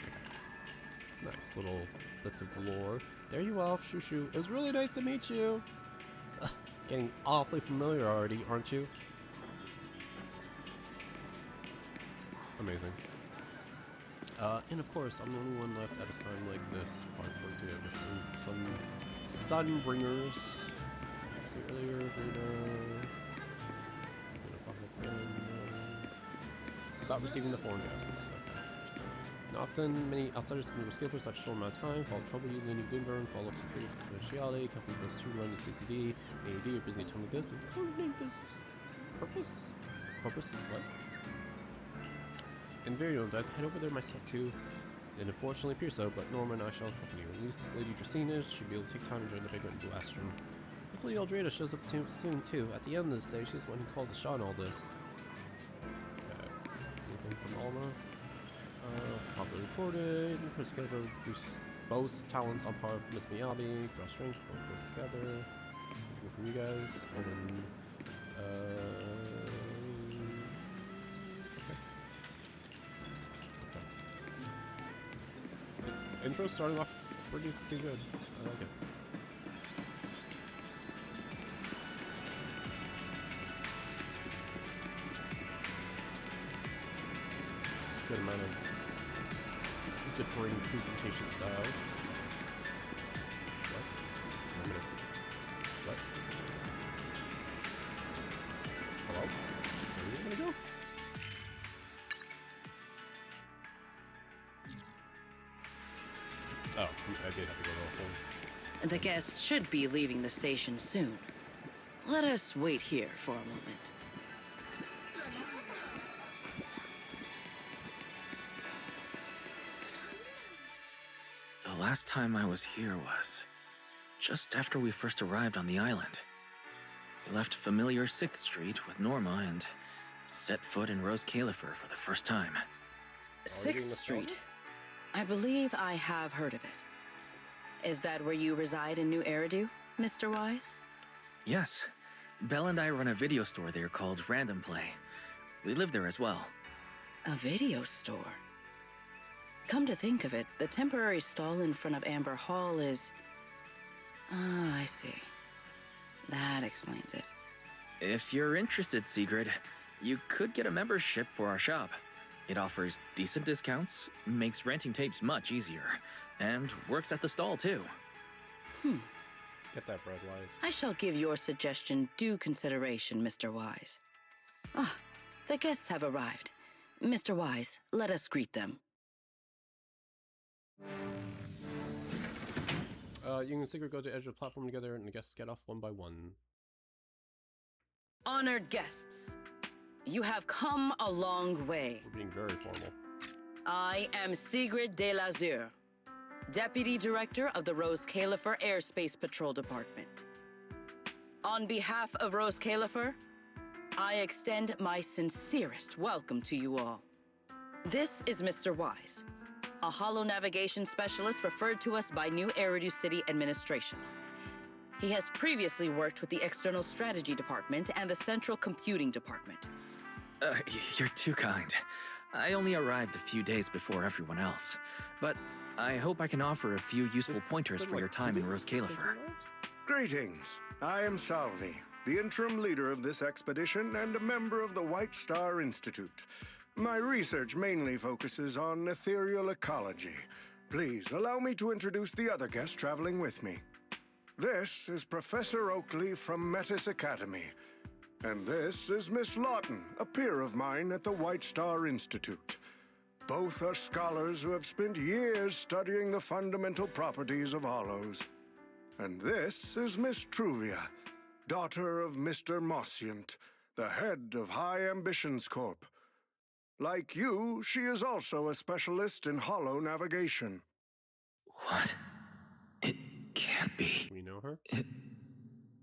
Okay. Nice little bits of lore. There you are, Shushu. It was really nice to meet you. Getting awfully familiar already, aren't you? Amazing. And of course, I'm the only one left at a time like this. Part for to get some Sunbringers. See earlier, without receiving the foreign guests. Okay. Not often, many outsiders can escape for such a short amount of time. Follow trouble, you Lenny Bloomberg, follow up security confidentiality, company goes to run the CCD, AAD, or busy time like this, and coordinate this purpose? Purpose? What? And very old, I'd head over there myself too. And unfortunately appear so, but Norma and I shall accompany you. At least Lady Dracena should be able to take time to join the big blast room. Hopefully Eldrada shows up soon too. At the end of the stage, she's the one who calls the shot on all this. Okay. Anything from Alma? Properly reported. Put together both talents on par with Miss Miyabi. Draw strength, both work together. Anything from you guys. And then, intro's starting off pretty good. I like it. Good amount of differing presentation styles. What? What? Hello? Where are you gonna go? Oh, I did have to go to home. The guests should be leaving the station soon. Let us wait here for a moment. The last time I was here was just after we first arrived on the island. We left familiar 6th Street with Norma and set foot in Rose Califer for the first time. 6th Street. I believe I have heard of it. Is that where you reside in New Eridu, Mr. Wise? Yes. Belle and I run a video store there called Random Play. We live there as well. A video store? Come to think of it, the temporary stall in front of Amber Hall is... Ah, I see. That explains it. If you're interested, Sigrid, you could get a membership for our shop. It offers decent discounts, makes renting tapes much easier, and works at the stall too. Get that bread, Wise. I shall give your suggestion due consideration, Mr. Wise. Ah, the guests have arrived. Mr. Wise, let us greet them. You and Sigrid go to the edge of the platform together, and the guests get off one by one. Honored guests, you have come a long way. We're being very formal. I am Sigrid de Lazure, Deputy Director of the Rose Califer Airspace Patrol Department. On behalf of Rose Califer, I extend my sincerest welcome to you all. This is Mr. Wise, a holo navigation specialist referred to us by New Eridu City Administration. He has previously worked with the External Strategy Department and the Central Computing Department. You're too kind. I only arrived a few days before everyone else, but I hope I can offer a few useful pointers for your time in Rose Califer. Greetings. I am Salvi, the interim leader of this expedition and a member of the White Star Institute. My research mainly focuses on ethereal ecology. Please allow me to introduce the other guests traveling with me. This is Professor Oakley from Metis Academy. And this is Miss Lawton, a peer of mine at the White Star Institute. Both are scholars who have spent years studying the fundamental properties of hollows. And this is Miss Truvia, daughter of Mr. Mossient, the head of High Ambitions Corp. Like you, she is also a specialist in hollow navigation. What? It can't be. We know her?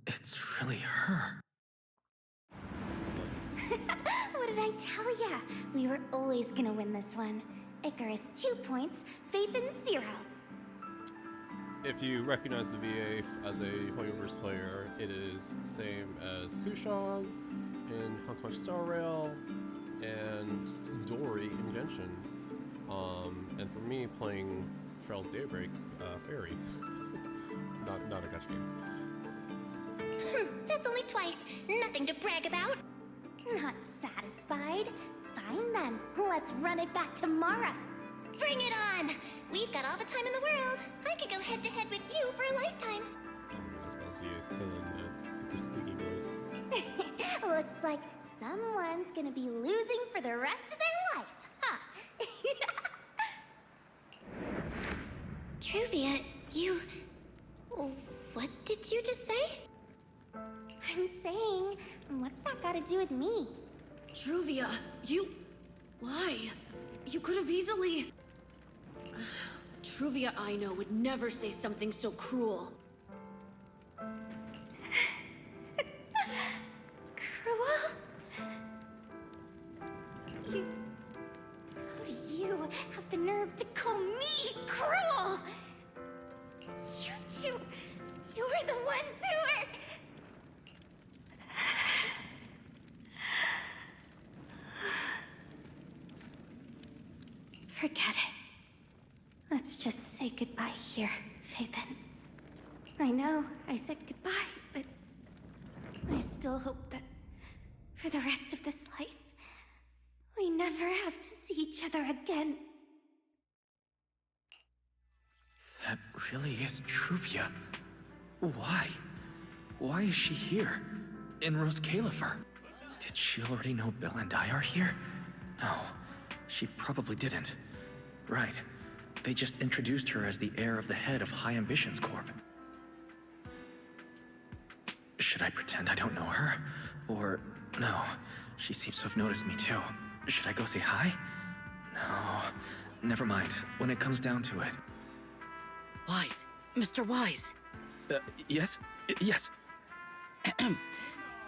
It's really her. What did I tell ya? We were always gonna win this one. Icarus 2 points, Phaethon 0. If you recognize the VA as a Hoyoverse player, it is same as Sushan in Hong Kong Star Rail and Dory in Genshin. And for me, playing Trails Daybreak, Fairy. Not a gacha game. That's only twice. Nothing to brag about. Not satisfied? Fine then. Let's run it back tomorrow. Bring it on! We've got all the time in the world. I could go head to head with you for a lifetime. Super squeaky voice. Looks like someone's gonna be losing for the rest of their life, huh? Truvia, you... What did you just say? I'm saying, what's that got to do with me? Truvia, you... Why? You could have easily... Truvia I know would never say something so cruel. Cruel? How do you have the nerve to call me cruel? You two... You're the ones who are... Forget it. Let's just say goodbye here, Phaethon. I know I said goodbye, but I still hope that for the rest of this life, we never have to see each other again. That really is Truvia. Why? Why is she here? In Rose Califer? Did she already know Bill and I are here? No, she probably didn't. Right. They just introduced her as the heir of the head of High Ambitions Corp. Should I pretend I don't know her? Or, no, she seems to have noticed me too. Should I go say hi? No, never mind, when it comes down to it. Wise. Mr. Wise. Yes? Yes.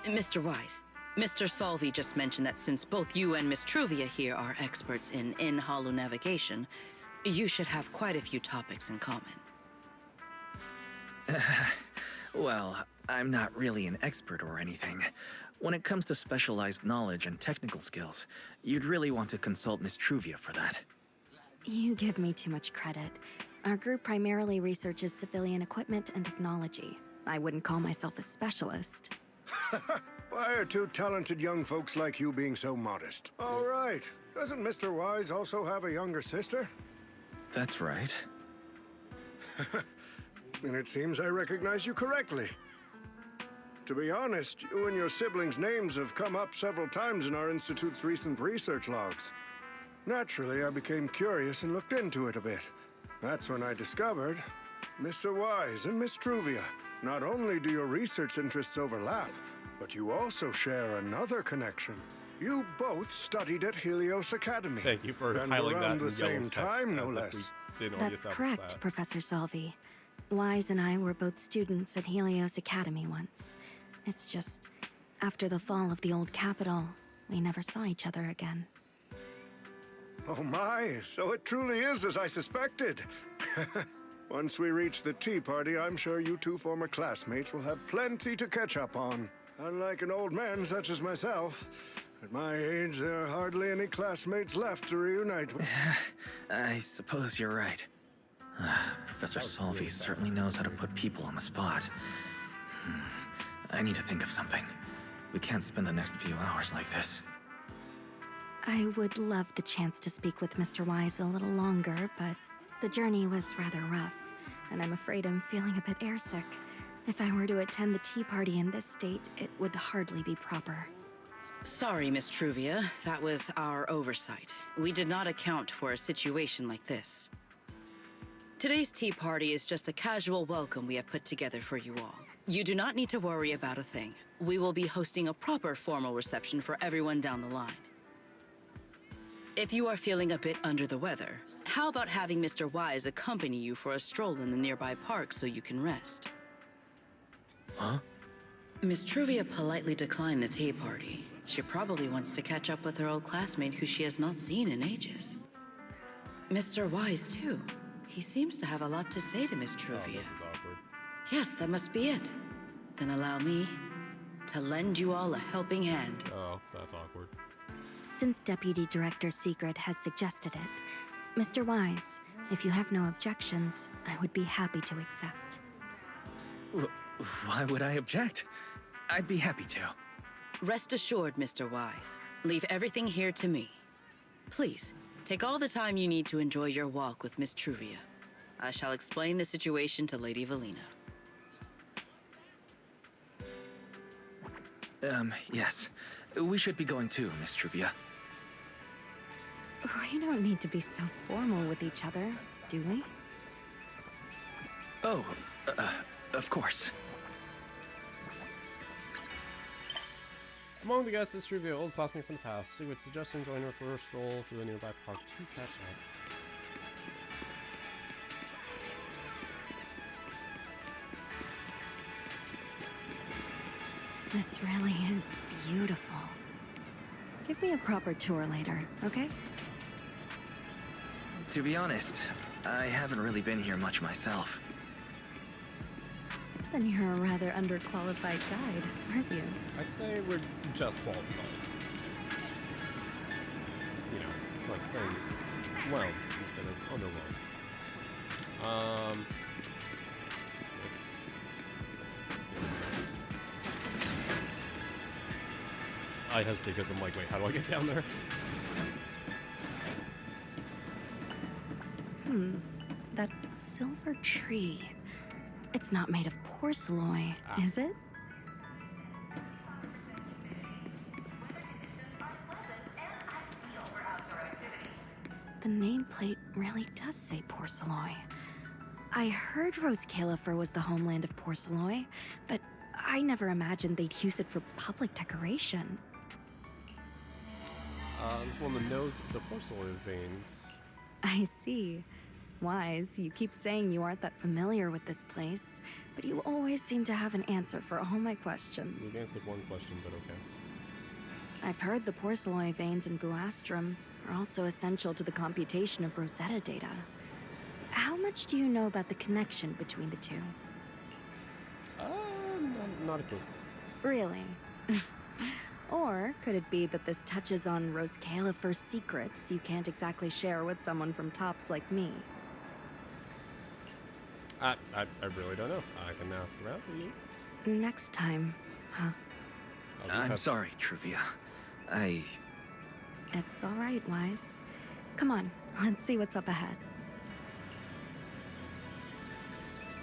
Mr. Wise, Mr. Salvi just mentioned that since both you and Miss Truvia here are experts in hollow navigation, you should have quite a few topics in common. Well, I'm not really an expert or anything. When it comes to specialized knowledge and technical skills, you'd really want to consult Miss Truvia for that. You give me too much credit. Our group primarily researches civilian equipment and technology. I wouldn't call myself a specialist. Why are two talented young folks like you being so modest? All right. Doesn't Mr. Wise also have a younger sister? That's right. Then it seems I recognize you correctly. To be honest, you and your siblings' names have come up several times in our Institute's recent research logs. Naturally, I became curious and looked into it a bit. That's when I discovered Mr. Wise and Miss Truvia. Not only do your research interests overlap, but you also share another connection. You both studied at Helios Academy. Thank you for and highlighting that around in the same yellow time, text, no as if less. we didn't already That's establish correct, that. Professor Salvi. Wise and I were both students at Helios Academy once. It's just, after the fall of the old capital, we never saw each other again. Oh my, so it truly is as I suspected. Once we reach the tea party, I'm sure you two former classmates will have plenty to catch up on. Unlike an old man such as myself, at my age, there are hardly any classmates left to reunite with. I suppose you're right. Professor Salvi certainly knows how to put people on the spot. I need to think of something. We can't spend the next few hours like this. I would love the chance to speak with Mr. Wise a little longer, but the journey was rather rough, and I'm afraid I'm feeling a bit airsick. If I were to attend the tea party in this state, it would hardly be proper. Sorry, Miss Truvia. That was our oversight. We did not account for a situation like this. Today's tea party is just a casual welcome we have put together for you all. You do not need to worry about a thing. We will be hosting a proper formal reception for everyone down the line. If you are feeling a bit under the weather, how about having Mr. Wise accompany you for a stroll in the nearby park so you can rest? Huh? Miss Truvia politely declined the tea party. She probably wants to catch up with her old classmate who she has not seen in ages. Mr. Wise, too. He seems to have a lot to say to Miss Truvia. Oh, this is awkward. Yes, that must be it. Then allow me to lend you all a helping hand. Oh, that's awkward. Since Deputy Director Secret has suggested it, Mr. Wise, if you have no objections, I would be happy to accept. Why would I object? I'd be happy to. Rest assured, Mr. Wise. Leave everything here to me. Please, take all the time you need to enjoy your walk with Miss Truvia. I shall explain the situation to Lady Valina. Yes. We should be going too, Miss Truvia. We don't need to be so formal with each other, do we? Oh, of course. Among the guests is Truvia, old classmate from the past. She would suggest join her for a stroll through the nearby park to catch up. This really is beautiful. Give me a proper tour later, okay? To be honest, I haven't really been here much myself. Then you're a rather underqualified guide, aren't you? I'd say we're just qualified. You know, like saying well instead of underwhelmed. I hesitate because I'm like, wait, how do I get down there? That silver tree. It's not made of porcelain, is it? The nameplate really does say porcelain. I heard Rose Califer was the homeland of porcelain, but I never imagined they'd use it for public decoration. This is one of the nodes of the porcelain veins. I see. Wise, you keep saying you aren't that familiar with this place, but you always seem to have an answer for all my questions. You've answered one question, but okay. I've heard the porcelain veins in Buastrum are also essential to the computation of Rosetta data. How much do you know about the connection between the two? Not a clue. Really? Or could it be that this touches on Rose Califer's secrets you can't exactly share with someone from Tops like me? I really don't know. I can ask around for you. Next time, huh? I'm sorry, Truvia. It's all right, Wise. Come on, let's see what's up ahead.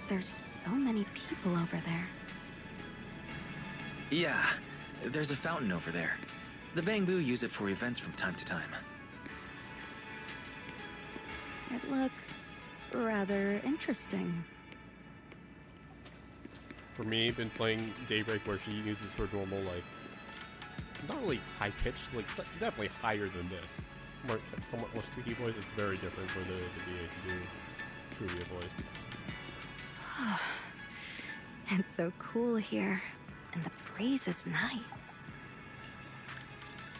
There's so many people over there. Yeah, there's a fountain over there. The Bangbu use it for events from time to time. It looks rather interesting. For me, been playing Daybreak where she uses her normal, like, not really high-pitched, like, definitely higher than this. More, somewhat more squeaky voice. It's very different for the BA to do Truvia voice. It's so cool here, and the breeze is nice.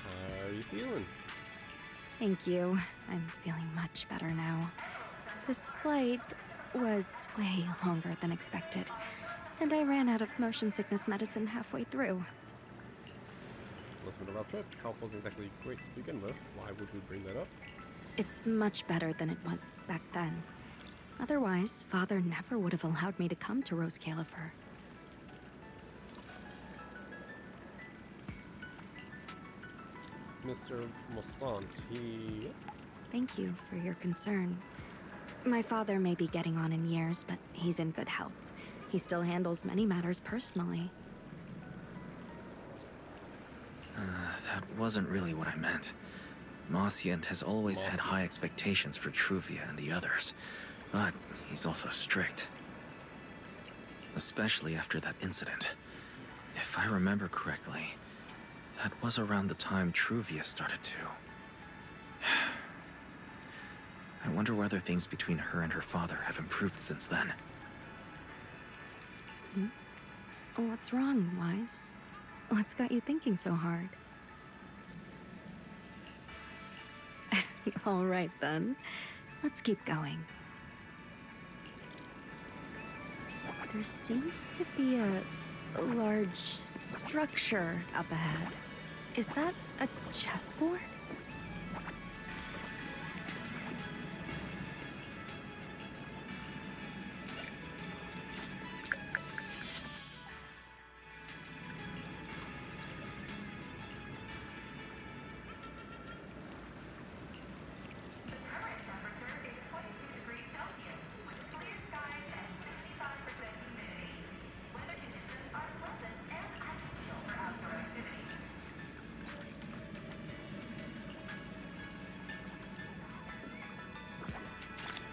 How are you feeling? Thank you. I'm feeling much better now. This flight was way longer than expected, and I ran out of motion sickness medicine halfway through. Must have been a rough trip. Health wasn't exactly great to begin with. Why would we bring that up? It's much better than it was back then. Otherwise, Father never would have allowed me to come to Rose Califer. Mr. Mossant, he... Thank you for your concern. My father may be getting on in years, but he's in good health. He still handles many matters personally. That wasn't really what I meant. Mossiant has always had high expectations for Truvia and the others, but he's also strict. Especially after that incident. If I remember correctly, that was around the time Truvia started to. I wonder whether things between her and her father have improved since then. What's wrong, Wise? What's got you thinking so hard? All right, then. Let's keep going. There seems to be a large structure up ahead. Is that a chessboard?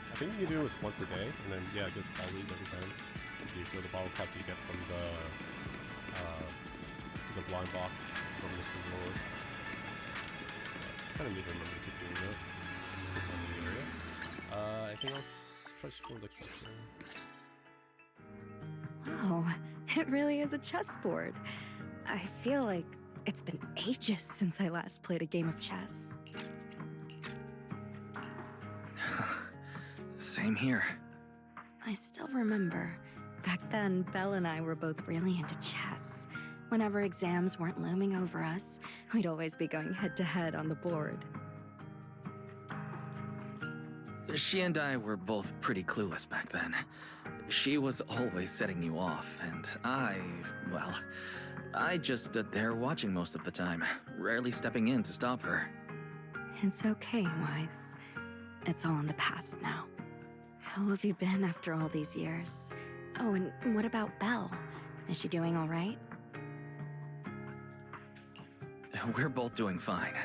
I think you can do this once a day, and then, yeah, just always every time. You fill the bottle caps you get from the blind box from Mr. Lord. Kind of need to remember to keep doing that. Anything else? Try to score the structure. Oh, it really is a chessboard. I feel like it's been ages since I last played a game of chess. Same here. I still remember. Back then, Belle and I were both really into chess. Whenever exams weren't looming over us, we'd always be going head-to-head on the board. She and I were both pretty clueless back then. She was always setting you off, and well, I just stood there watching most of the time, rarely stepping in to stop her. It's okay, Wise. It's all in the past now. How have you been after all these years? Oh, and what about Belle? Is she doing all right? We're both doing fine.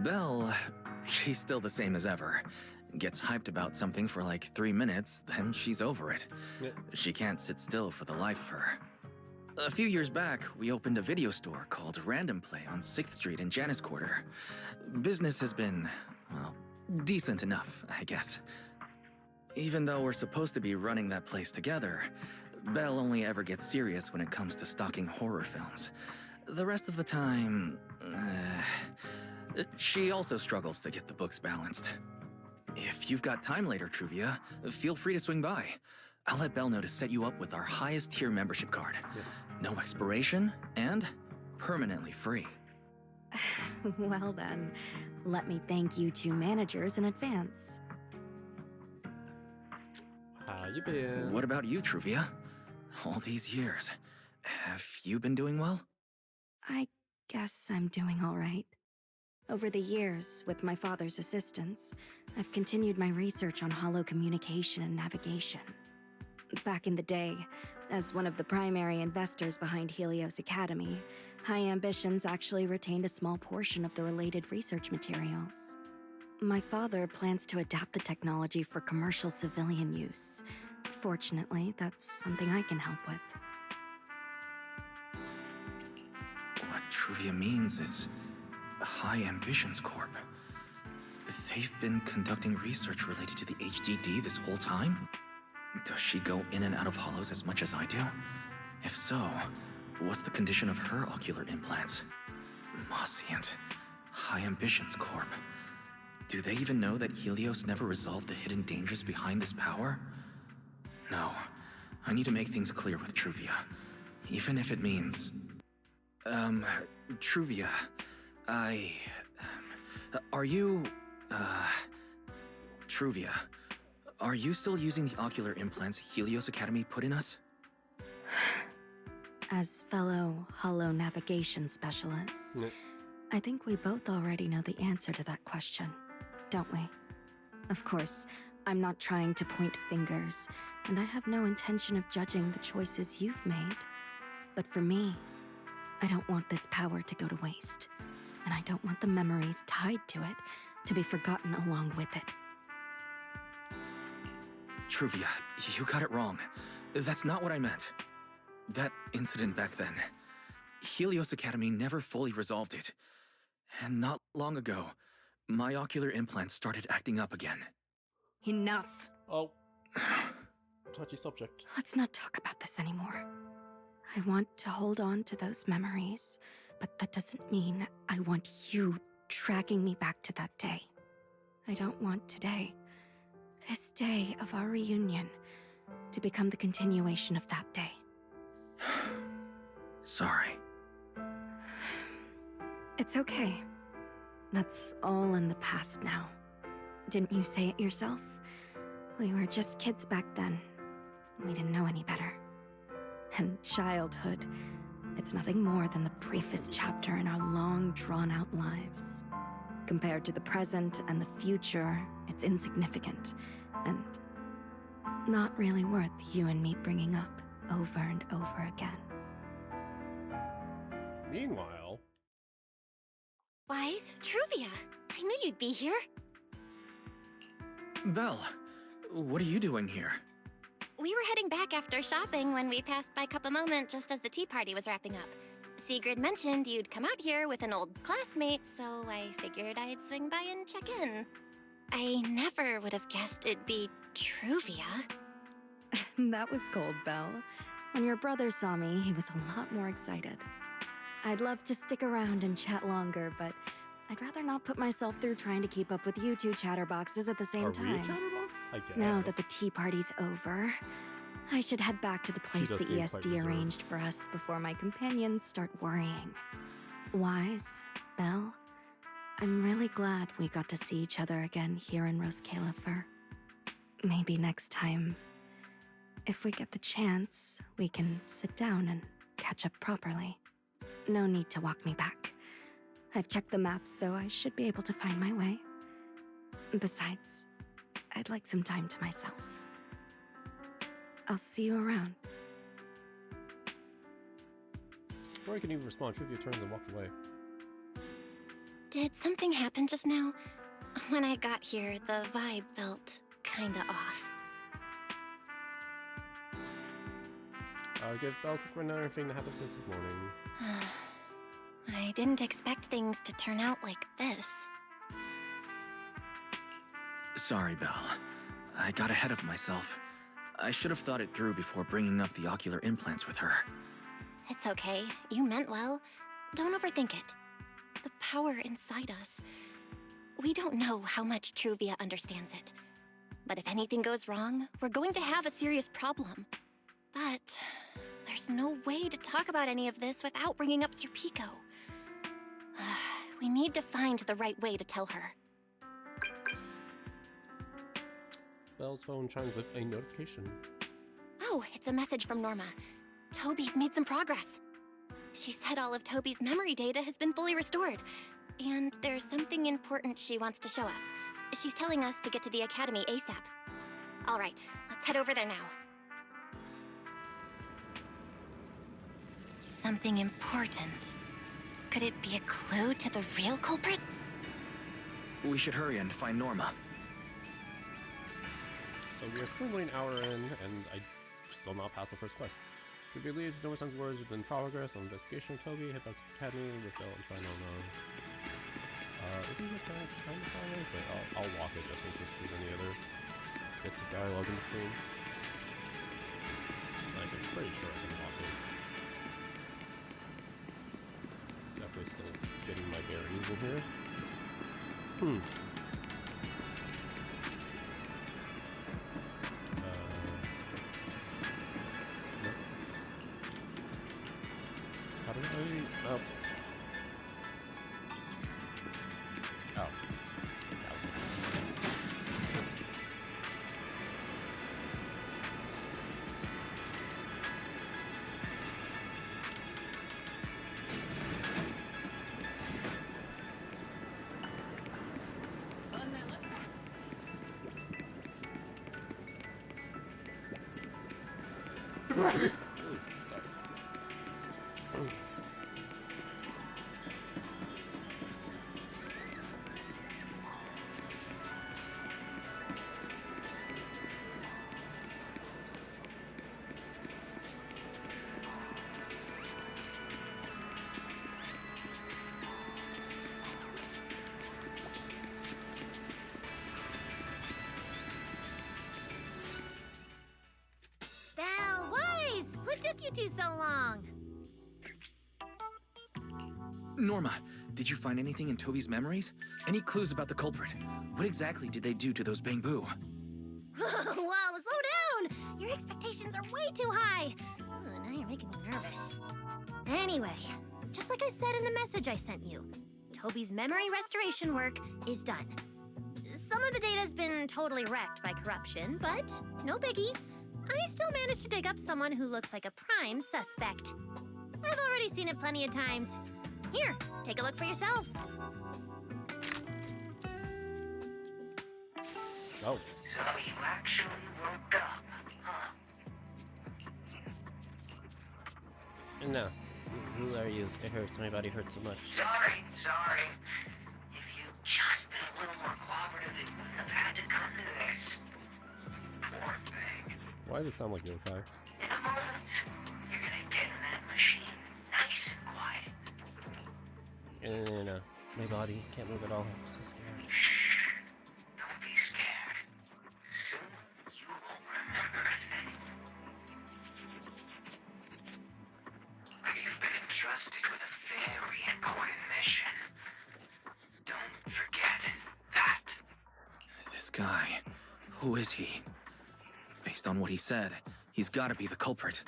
Belle, she's still the same as ever. Gets hyped about something for like 3 minutes, then she's over it. Yeah. She can't sit still for the life of her. A few years back, we opened a video store called Random Play on 6th Street in Janus Quarter. Business has been, well, decent enough, I guess. Even though we're supposed to be running that place together, Belle only ever gets serious when it comes to stocking horror films. The rest of the time, she also struggles to get the books balanced. If you've got time later, Truvia, feel free to swing by. I'll let Belle know to set you up with our highest tier membership card. Yeah. No expiration, and permanently free. Well then, let me thank you two managers in advance. How you been? What about you, Truvia? All these years, have you been doing well? I guess I'm doing all right. Over the years, with my father's assistance, I've continued my research on holo communication and navigation. Back in the day, as one of the primary investors behind Helios Academy, High Ambitions actually retained a small portion of the related research materials. My father plans to adapt the technology for commercial civilian use. Fortunately, that's something I can help with. What Truvia means is High Ambitions Corp. They've been conducting research related to the HDD this whole time? Does she go in and out of hollows as much as I do? If so, what's the condition of her ocular implants? Mossiant. High Ambitions Corp. Do they even know that Helios never resolved the hidden dangers behind this power? No. I need to make things clear with Truvia. Even if it means... Truvia... Are you... Truvia... Are you still using the ocular implants Helios Academy put in us? As fellow holo navigation specialists, I think we both already know the answer to that question, don't we? Of course, I'm not trying to point fingers, and I have no intention of judging the choices you've made. But for me, I don't want this power to go to waste, and I don't want the memories tied to it to be forgotten along with it. Truvia, you got it wrong. That's not what I meant. That incident back then, Helios Academy never fully resolved it. And not long ago, my ocular implants started acting up again. Enough. Oh. Touchy subject. Let's not talk about this anymore. I want to hold on to those memories, but that doesn't mean I want you dragging me back to that day. I don't want today, this day of our reunion, to become the continuation of that day. Sorry. It's okay. That's all in the past now. Didn't you say it yourself? We were just kids back then. We didn't know any better. And childhood, it's nothing more than the briefest chapter in our long, drawn-out lives. Compared to the present and the future, it's insignificant, and not really worth you and me bringing up over and over again. Meanwhile... Wise, Truvia, I knew you'd be here. Belle, what are you doing here? We were heading back after shopping when we passed by Cup a Moment just as the tea party was wrapping up. Sigrid mentioned you'd come out here with an old classmate, so I figured I'd swing by and check in. I never would have guessed it'd be Truvia. That was cold, Belle. When your brother saw me, he was a lot more excited. I'd love to stick around and chat longer, but I'd rather not put myself through trying to keep up with you two chatterboxes at the same time. Are we a chatterbox? I guess. Now that the tea party's over, I should head back to the place the ESD arranged for us before my companions start worrying. Wise, Belle, I'm really glad we got to see each other again here in Roskilde. Maybe next time, if we get the chance, we can sit down and catch up properly. No need to walk me back. I've checked the map, so I should be able to find my way. Besides, I'd like some time to myself. I'll see you around. Before I can even respond, Truvia turns and walks away. Did something happen just now? When I got here, the vibe felt kinda off. I'll give Belle a quick rundown of everything that happened since this morning. I didn't expect things to turn out like this. Sorry, Belle. I got ahead of myself. I should have thought it through before bringing up the ocular implants with her. It's okay. You meant well. Don't overthink it. The power inside us. We don't know how much Truvia understands it. But if anything goes wrong, we're going to have a serious problem. But there's no way to talk about any of this without bringing up Serpico. We need to find the right way to tell her. Belle's phone chimes with a notification. Oh, it's a message from Norma. Toby's made some progress. She said all of Toby's memory data has been fully restored. And there's something important she wants to show us. She's telling us to get to the academy ASAP. All right, let's head over there now. Something important. Could it be a clue to the real culprit? We should hurry and find Norma. So we are currently an hour in, and I still not passed the first quest. Truvia leaves, Nova-san's words have been progress on investigation of Toby, head back to the academy with Belle and find Norma. If you look at kind of far away, but I'll walk it just in case there's any other bits of dialogue in between. Nice, I'm pretty sure I can walk it. Definitely still getting my bearings in here. How do I... Oh. Oh. Sorry. Belle, Wise! What took you two so long? Norma, did you find anything in Toby's memories? Any clues about the culprit? What exactly did they do to those bamboo? Whoa, slow down! Your expectations are way too high. Now you're making me nervous. Anyway, just like I said in the message I sent you, Toby's memory restoration work is done. Some of the data's been totally wrecked by corruption, but no biggie. I still managed to dig up someone who looks like a prime suspect. I've already seen it plenty of times. Here, take a look for yourselves. Oh. So you actually woke up, huh? No. Who are you? It hurts. My body hurts so much. Sorry. If you'd just been a little more cooperative, it wouldn't have had to come to this. Poor thing. Why does it sound like you're okay? In a moment, you're gonna get in that machine, nice and quiet. No. My body can't move at all. I'm so scared. Shh. Don't be scared. Soon you won't remember a thing. You've been entrusted with a very important mission. Don't forget that. This guy, who is he? Based on what he said, he's gotta be the culprit.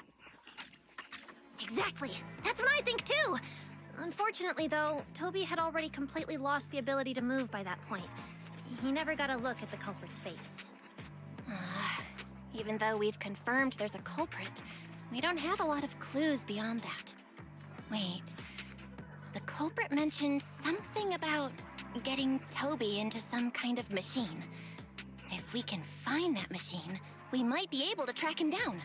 Exactly. That's what I think too. Unfortunately, though, Toby had already completely lost the ability to move by that point. He never got a look at the culprit's face. Even though we've confirmed there's a culprit, we don't have a lot of clues beyond that. Wait, the culprit mentioned something about getting Toby into some kind of machine. If we can find that machine, we might be able to track him down.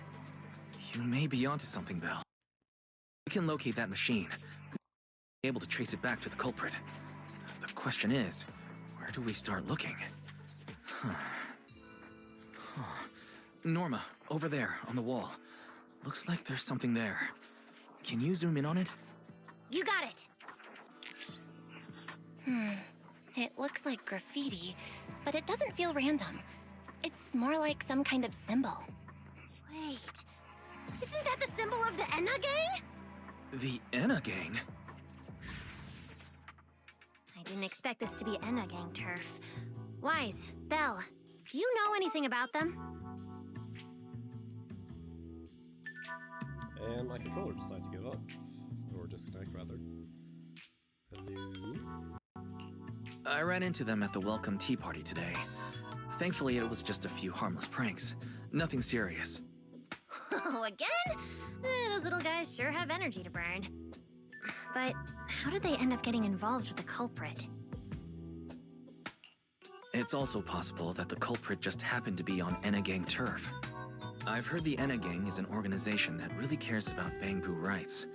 You may be onto something, Belle. We can locate that machine. Be able to trace it back to the culprit. The question is, where do we start looking? Norma, over there, on the wall. Looks like there's something there. Can you zoom in on it? You got it. It looks like graffiti, but it doesn't feel random. It's more like some kind of symbol. Wait, isn't that the symbol of the Enna Gang? The Enna Gang? I didn't expect this to be Enna Gang turf. Wise, Belle, do you know anything about them? And my controller decides to give up. Or disconnect, rather. Hello? I ran into them at the welcome tea party today. Thankfully, it was just a few harmless pranks. Nothing serious. Oh, again? Those little guys sure have energy to burn. But how did they end up getting involved with the culprit? It's also possible that the culprit just happened to be on Enna Gang turf. I've heard the Enna Gang is an organization that really cares about Bangbu rights.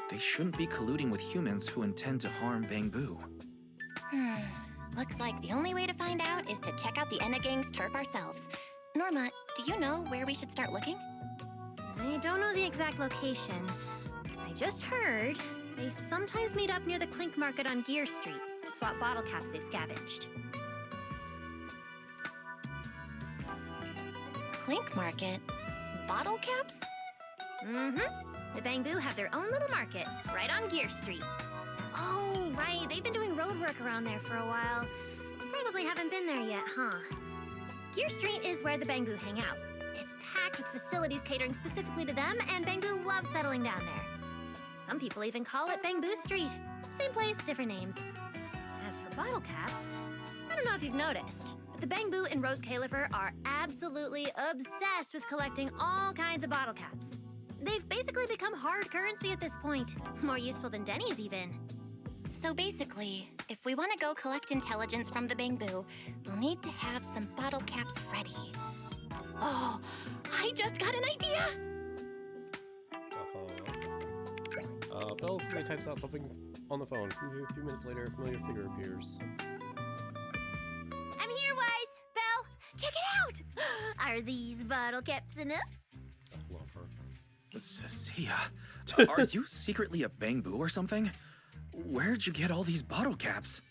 They shouldn't be colluding with humans who intend to harm Bangbu. Looks like the only way to find out is to check out the Enna Gang's turf ourselves. Norma, do you know where we should start looking? I don't know the exact location. I just heard they sometimes meet up near the Clink Market on Gear Street to swap bottle caps they've scavenged. Clink Market? Bottle caps? Mm-hmm. The Bangbu have their own little market, right on Gear Street. Oh, right. They've been doing road work around there for a while. Probably haven't been there yet, huh? Gear Street is where the Bangbu hang out. It's packed with facilities catering specifically to them, and Bangbu loves settling down there. Some people even call it Bangbu Street. Same place, different names. As for bottle caps, I don't know if you've noticed, but the Bangbu and Rose Califer are absolutely obsessed with collecting all kinds of bottle caps. They've basically become hard currency at this point. More useful than Denny's, even. So basically, if we want to go collect intelligence from the Bangbu, we'll need to have some bottle caps ready. Oh, I just got an idea! Belle quickly types out something on the phone. A few minutes later, a familiar figure appears. I'm here, Wise! Belle, check it out! Are these bottle caps enough? Love her. Cecilia, are you secretly a bangboo or something? Where'd you get all these bottle caps?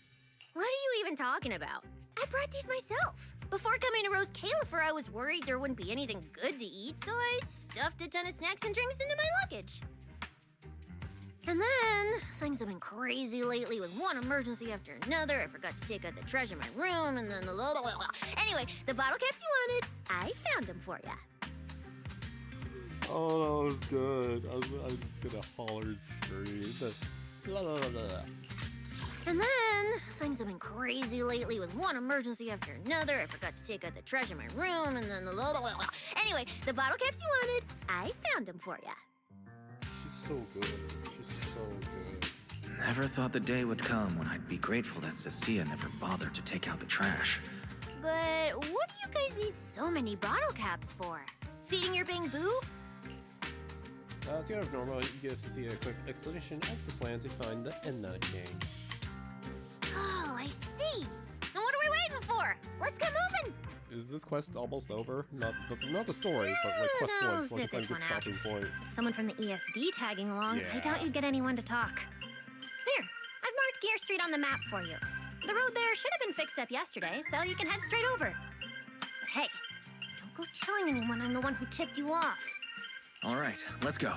What are you even talking about? I brought these myself. Before coming to Rose Califer, I was worried there wouldn't be anything good to eat, so I stuffed a ton of snacks and drinks into my luggage. And then, things have been crazy lately with one emergency after another. I forgot to take out the trash in my room, and then Anyway, the bottle caps you wanted, I found them for ya. Oh, that was good. I was just gonna holler and scream. Blah, blah, blah, blah. And then, things have been crazy lately with one emergency after another. I forgot to take out the trash in my room, and then Anyway, the bottle caps you wanted, I found them for ya. She's so good. She's so good. Never thought the day would come when I'd be grateful that Cecilia never bothered to take out the trash. But what do you guys need so many bottle caps for? Feeding your bangboo? To get out of Norma, you give Cecilia a quick explanation of the plan to find the Enna King. Oh, I see. Now what are we waiting for? Let's get moving. Is this quest almost over? Not the story, but like quest No, one, so I sit can this find a one good out. stopping point. Someone from the ESD tagging along. I Yeah. doubt you'd get anyone to talk. Here, I've marked Gear Street on the map for you. The road there should have been fixed up yesterday, so you can head straight over. But hey, don't go telling anyone I'm the one who tipped you off. All right, let's go.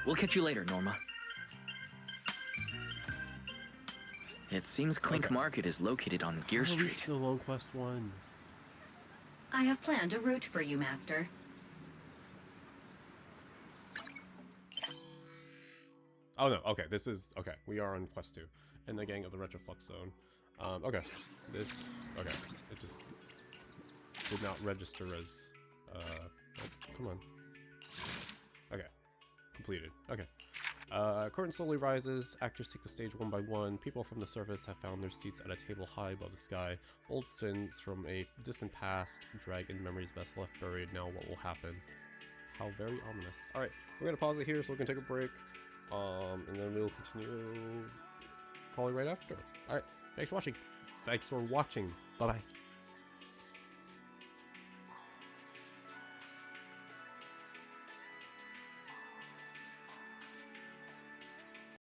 We'll catch you later, Norma. It seems Clink Market is located on Gear Are we Street. still on quest one? I have planned a route for you, Master. Oh no, okay, this is, okay, we are on quest 2. In the Gang of the Retroflux Zone. Okay, it just did not register as, oh, come on. Okay, completed, okay. Curtain slowly rises, actors take the stage one by one, people from the surface have found their seats at a table high above the sky, old sins from a distant past, dragon memories best left buried, now what will happen? How very ominous. Alright, we're gonna pause it here so we can take a break, and then we'll continue probably right after. Alright, thanks for watching. Bye-bye.